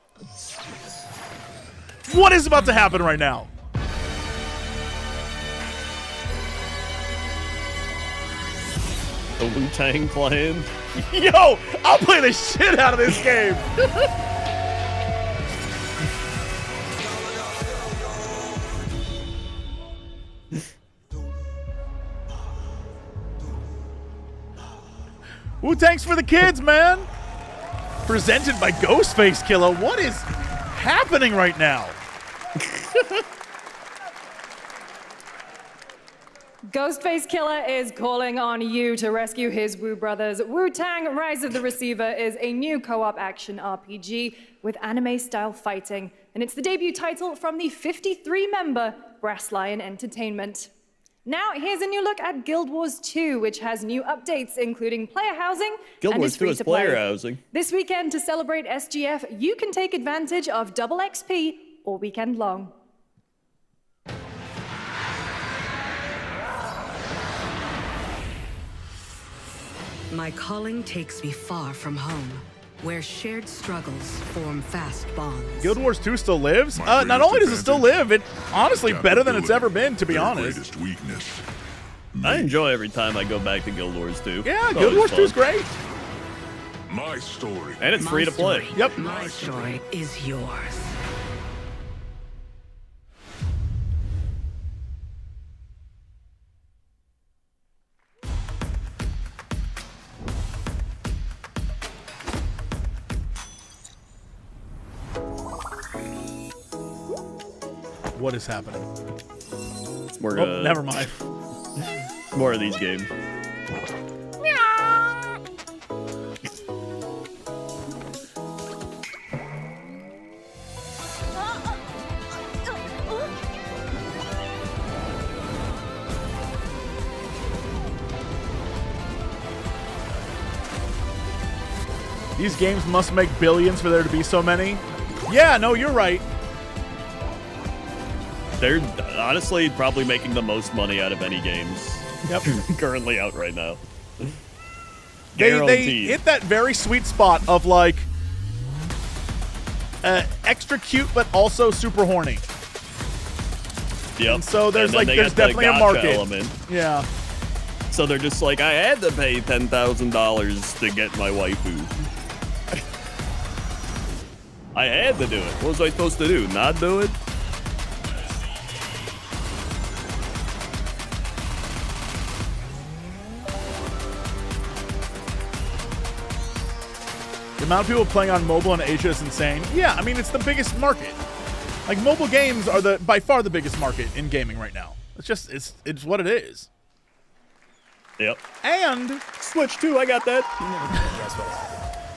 What is about to happen right now? The Wu-Tang Clan. Yo, I'll play the shit out of this game. Wu-Tang's for the kids, man. Presented by Ghostface Killer. What is happening right now? Ghostface Killer is calling on you to rescue his Wu brothers. Wu-Tang Rise of the Receiver is a new co-op action RPG with anime-style fighting, and it's the debut title from the 53-member Brass Lion Entertainment. Now, here's a new look at Guild Wars 2, which has new updates, including player housing Guild and Wars is 2 free is to play. player housing. This weekend, to celebrate SGF, you can take advantage of double XP all weekend long. My calling takes me far from home, where shared struggles form fast bonds. Guild Wars 2 still lives? Not only does it still live, it's honestly better than it's ever been, to be honest. I enjoy every time I go back to Guild Wars 2. Yeah, It's Guild always Wars 2 is fun. great. My story. And it's free to play. Yep. My story is yours. What is happening? It's more, never mind. More of these games. These games must make billions for there to be so many. Yeah, no, you're right. They're honestly probably making the most money out of any games currently out right now. They hit that very sweet spot of like extra cute but also super horny. Yep. And so there's and there's definitely a market. Element. Yeah. So they're just like, I had to pay $10,000 to get my waifu. I had to do it. What was I supposed to do? Not do it? The amount of people playing on mobile in Asia is insane. Yeah, I mean, it's the biggest market. Like, mobile games are by far the biggest market in gaming right now. It's what it is. Yep. And Switch 2, I got that.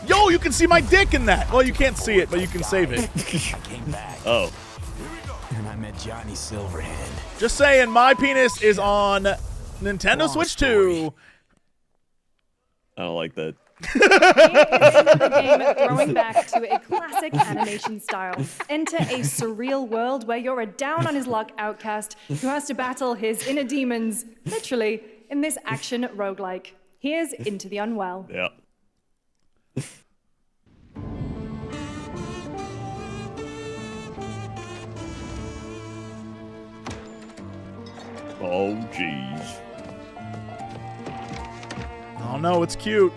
Yo, you can see my dick in that. Well, you can't see it, but you can save it. Oh. And I met Johnny Silverhand. Just saying, my penis is on Nintendo Switch 2. I don't like that. Another game throwing back to a classic animation style. Enter a surreal world where you're a down-on-his-luck outcast who has to battle his inner demons, literally, in this action roguelike. Here's Into the Unwell. Yeah. Oh, jeez. Oh, no, it's cute.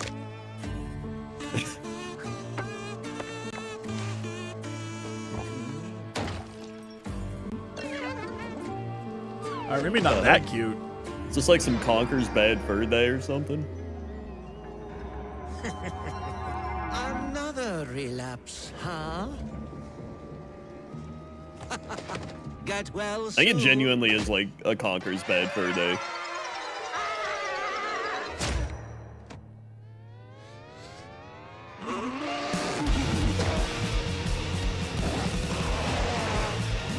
Alright, maybe not that cute. Is this like some Conker's Bad Fur Day or something? Another relapse, huh? Get well I think it soon. genuinely is like a Conker's Bad Fur Day.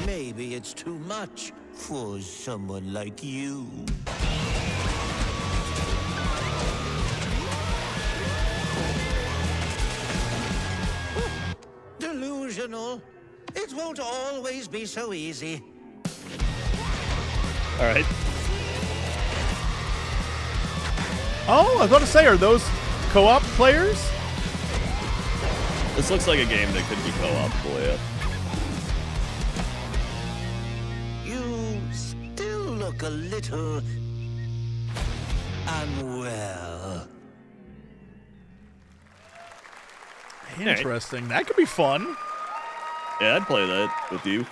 Maybe it's too much for someone like you. Delusional. It won't always be so easy. All right. Oh, I was about to say, are those co-op players? This looks like a game that could be co-opable, yeah. You still look a little unwell. Interesting. That could be fun. Yeah, I'd play that with you.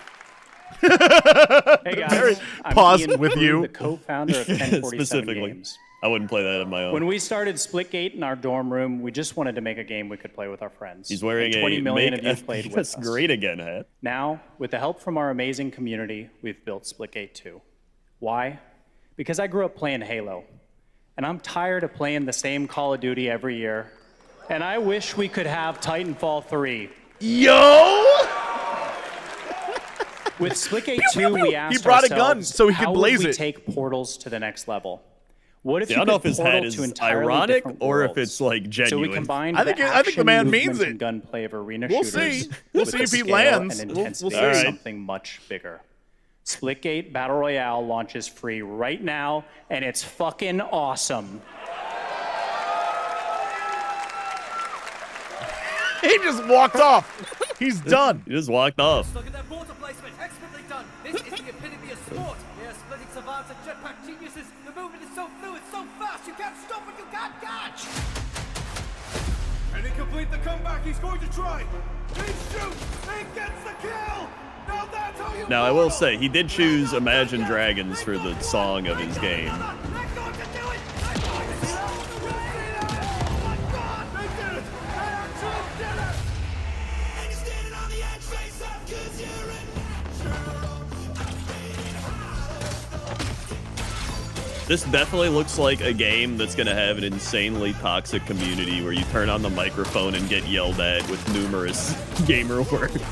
Hey guys, I'm Pause Ian with Crew, you. the co-founder of 1047 Specifically. Games. I wouldn't play that on my own. When we started Splitgate in our dorm room, we just wanted to make a game we could play with our friends. He's wearing And 20 million Make of you played with us. FPS Great Again hat. Now, with the help from our amazing community, we've built Splitgate 2. Why? Because I grew up playing Halo, and I'm tired of playing the same Call of Duty every year, and I wish we could have Titanfall 3. Yo! With Splitgate 2, we asked He brought a gun ourselves, so he could how blaze would we it. take Portals to the next level? What if See, you I don't know could if his hat portal is to entirely ironic different or if worlds? it's like genuine. So we combined I think the man means it. and gunplay of arena We'll shooters see. We'll with see the if he scale lands. and We'll intensity see. of Alright. something much bigger. Splitgate Battle Royale launches free right now, and it's fucking awesome. He just walked off. He's done. He just walked off. Look at that water placement, expertly done. This is the epitome of sport. They are splitting savants and jetpack geniuses. The movement is so fluid, so fast, you can't stop it, you can't catch. Can he complete the comeback? He's going to try. He shoots. He gets the kill. Now that's how you. Now, I will say, he did choose Imagine Dragons for the song of his game. This definitely looks like a game that's going to have an insanely toxic community where you turn on the microphone and get yelled at with numerous gamer words.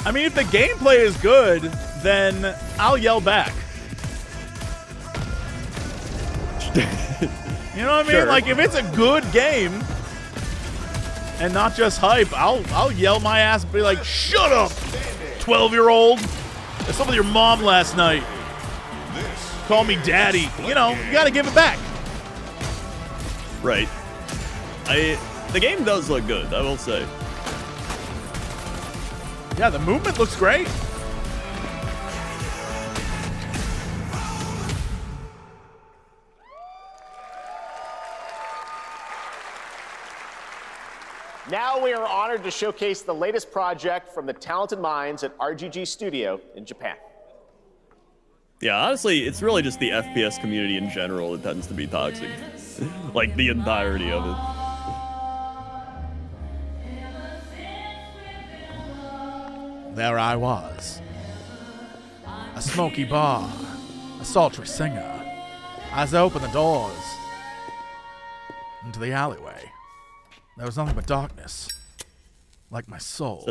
I mean, if the gameplay is good, then I'll yell back. You know what I mean? Sure. Like, if it's a good game and not just hype, I'll yell my ass and be like, shut up, 12-year-old. I slept with your mom last night. Call me daddy. You know, you got to give it back. Right. The game does look good, I will say. Yeah, the movement looks great. Now we are honored to showcase the latest project from the talented minds at RGG Studio in Japan. Yeah, honestly, it's really just the FPS community in general that tends to be toxic. Like, the entirety of it. There I was. A smoky bar. A sultry singer. As I opened the doors into the alleyway, there was nothing but darkness. Like my soul.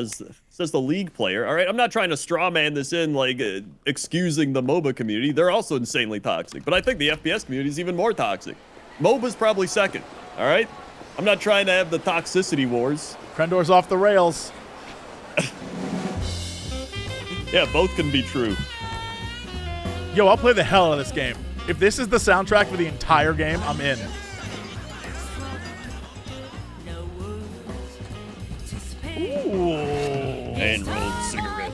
Says the League player. All right, I'm not trying to straw man this in, like, excusing the MOBA community. They're also insanely toxic. But I think the FPS community is even more toxic. MOBA's probably second, all right? I'm not trying to have the toxicity wars. Crendor's off the rails. Yeah, both can be true. Yo, I'll play the hell out of this game. If this is the soundtrack for the entire game, I'm in. Ooh. And rolled cigarette.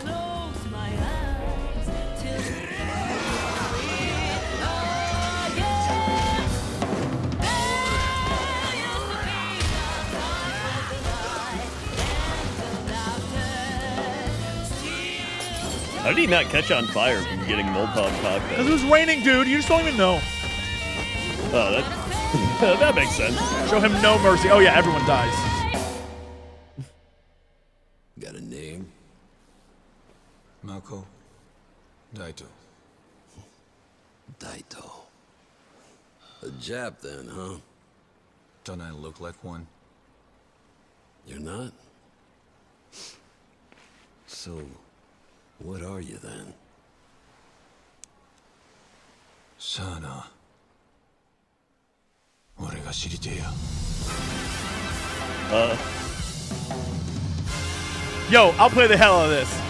How did he not catch on fire from getting Molotov cocktail? Because it was raining, dude. You just don't even know. Oh, that makes sense. Show him no mercy. Oh, yeah, everyone dies. Got a name? Mako. Daito. Daito. A Jap then, huh? Don't I look like one? You're not? So, what are you then? Sana. 俺が知りてえや。Yo, I'll play the hell out of this.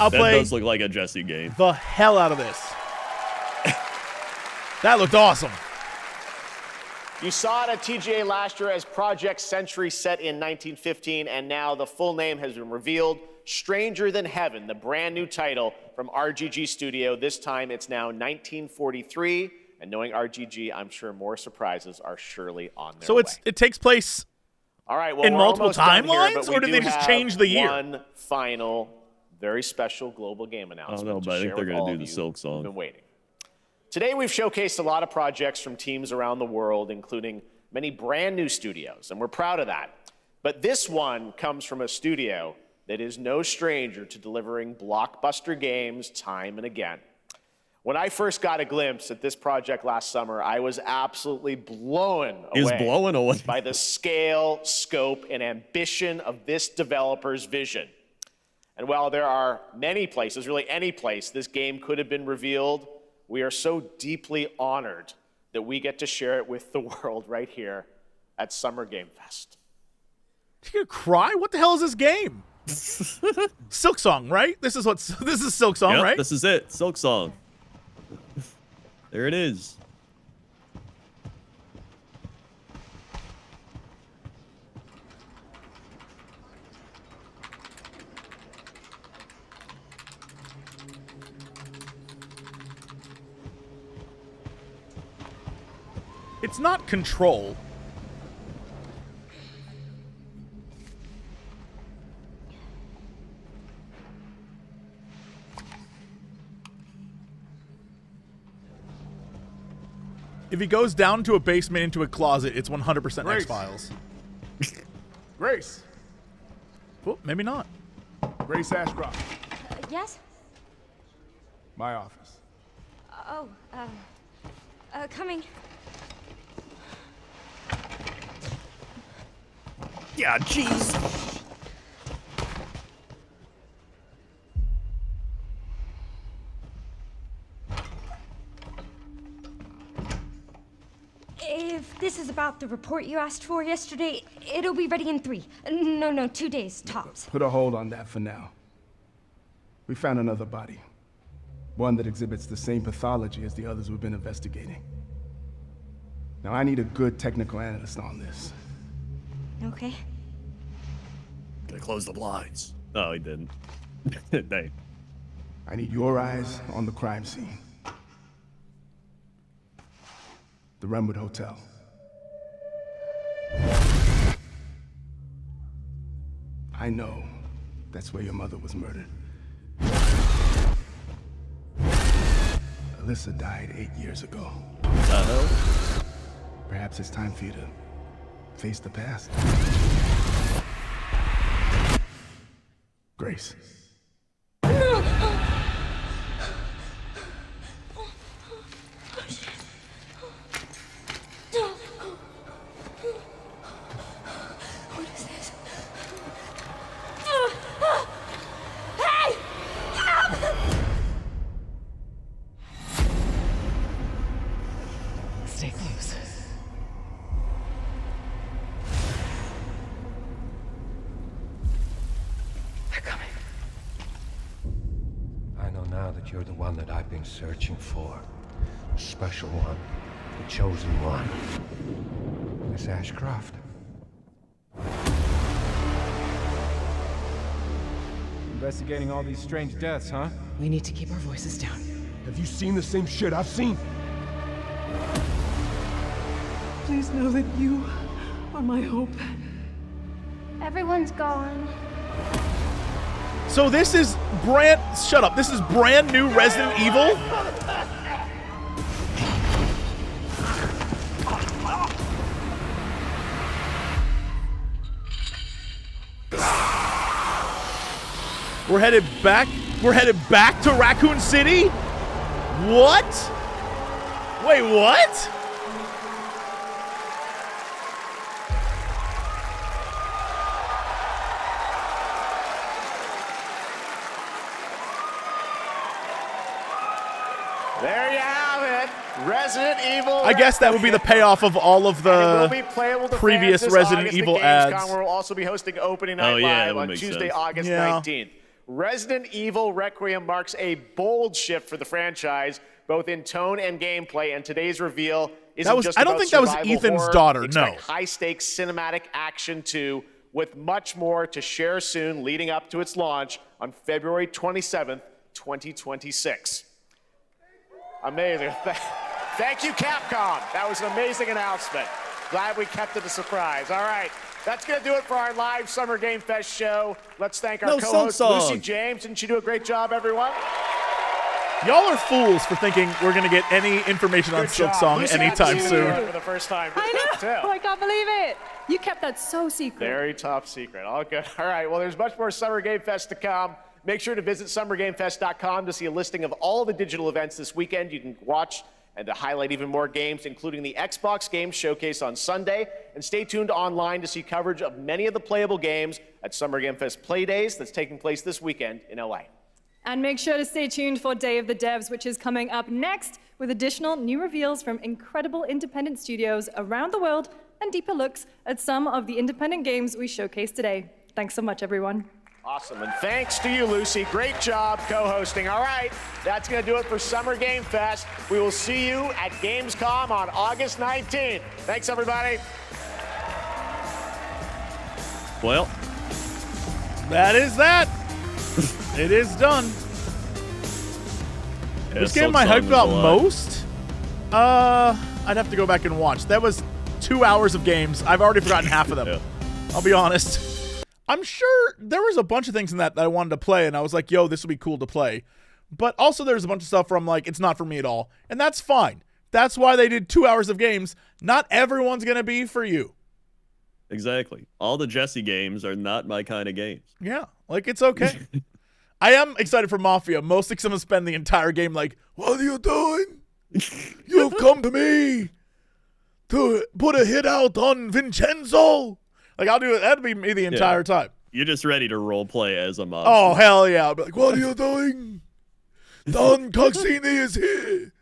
I'll That play does look like a Jesse game. the hell out of this. That looked awesome. You saw it at TGA last year as Project Century set in 1915, and now the full name has been revealed. Stranger Than Heaven, the brand new title from RGG Studio. This time it's now 1943, and knowing RGG, I'm sure more surprises are surely on their So way. it takes place All right, well, in we're multiple almost done here, timelines, but we or did do they just have change the year? One final, very special global game announcement. I don't know, to but I think share they're with gonna all do of the you Silk song. who've been waiting. Today, we've showcased a lot of projects from teams around the world, including many brand new studios, and we're proud of that. But this one comes from a studio that is no stranger to delivering blockbuster games time and again. When I first got a glimpse at this project last summer, I was absolutely blown away. He was blown away. By the scale, scope, and ambition of this developer's vision. And while there are many places, really any place, this game could have been revealed, we are so deeply honored that we get to share it with the world right here at Summer Game Fest. You gonna cry? What the hell is this game? Silk Song, right? This is Silk Song, Yep, right? This is it. Silk Song. There it is. It's not Control. If he goes down to a basement into a closet, it's 100% Grace. X-Files. Grace. Oh, maybe not. Grace Ashcroft. Yes? My office. Oh, coming. Yeah, jeez. if this is about the report you asked for yesterday, it'll be ready in 3. No, 2 days, tops. Put a hold on that for now. We found another body. One that exhibits the same pathology as the others we've been investigating. Now, I need a good technical analyst on this. Okay. Gotta close the blinds. No, he didn't. Dang. I need your eyes on the crime scene. The Renwood Hotel. I know that's where your mother was murdered. Alyssa died 8 years ago. Perhaps it's time for you to face the past. Grace. What is this? Hey! Stay close. They're coming. I know now that you're the one that I've been searching for. The special one. The chosen one. Miss Ashcroft. Investigating all these strange deaths, huh? We need to keep our voices down. Have you seen the same shit I've seen? Please know that you are my hope. Everyone's gone. So this is shut up. This is brand new Resident Evil. We're headed back to Raccoon City? What? Wait, what? There you have it. Resident Evil. I guess that would be the payoff of all of the previous Resident Evil ads. We'll also be hosting opening night live on Tuesday, August 19th. Resident Evil Requiem marks a bold shift for the franchise, both in tone and gameplay, and today's reveal isn't just I don't about think that was survival Ethan's horror. daughter, Expect no. high-stakes cinematic action too, with much more to share soon leading up to its launch on February 27th, 2026. Amazing. Thank you, Capcom. That was an amazing announcement. Glad we kept it a surprise. All right. That's going to do it for our live Summer Game Fest show. Let's thank our co-host, Lucy James. Didn't she do a great job, everyone? Y'all are fools for thinking we're going to get any information on Silk Song anytime soon. For the first time. I know. I can't believe it. You kept that so secret. Very top secret. All good. All right. Well, there's much more Summer Game Fest to come. Make sure to visit summergamefest.com to see a listing of all the digital events this weekend you can watch and to highlight even more games, including the Xbox Games Showcase on Sunday. And stay tuned online to see coverage of many of the playable games at Summer Game Fest Play Days that's taking place this weekend in LA. And make sure to stay tuned for Day of the Devs, which is coming up next with additional new reveals from incredible independent studios around the world and deeper looks at some of the independent games we showcased today. Thanks so much, everyone. Awesome, and thanks to you, Lucy. Great job co-hosting. All right, that's going to do it for Summer Game Fest. We will see you at Gamescom on August 19th. Thanks, everybody. Well, that is that. It is done. This game I hyped about most? I'd have to go back and watch. That was 2 hours of games. I've already forgotten half of them. Yeah. I'll be honest. I'm sure there was a bunch of things in that I wanted to play, and I was like, yo, this would be cool to play. But also there's a bunch of stuff where I'm like, it's not for me at all. And that's fine. That's why they did 2 hours of games. Not everyone's going to be for you. Exactly. All the Jesse games are not my kind of games. Yeah, like it's okay. I am excited for Mafia, mostly because I'm going to spend the entire game like, what are you doing? You've come to me to put a hit out on Vincenzo. Like, I'll do it. That'll be me the entire time. You're just ready to role play as a mafia. Oh, hell yeah. I'll be like, what are you doing? Don Coxini is here.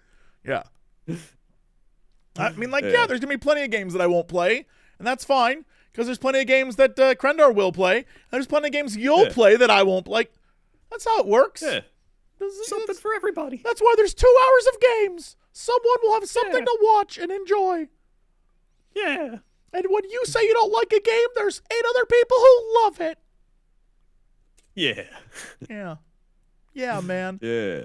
Yeah. I mean, like, yeah, there's going to be plenty of games that I won't play, and that's fine, because there's plenty of games that Crendor will play, and there's plenty of games you'll play that I won't play. That's how it works. Yeah. Something for everybody. That's why there's 2 hours of games. Someone will have something to watch and enjoy. Yeah. And when you say you don't like a game, there's 8 other people who love it. Yeah. Yeah. Yeah, man. Yeah.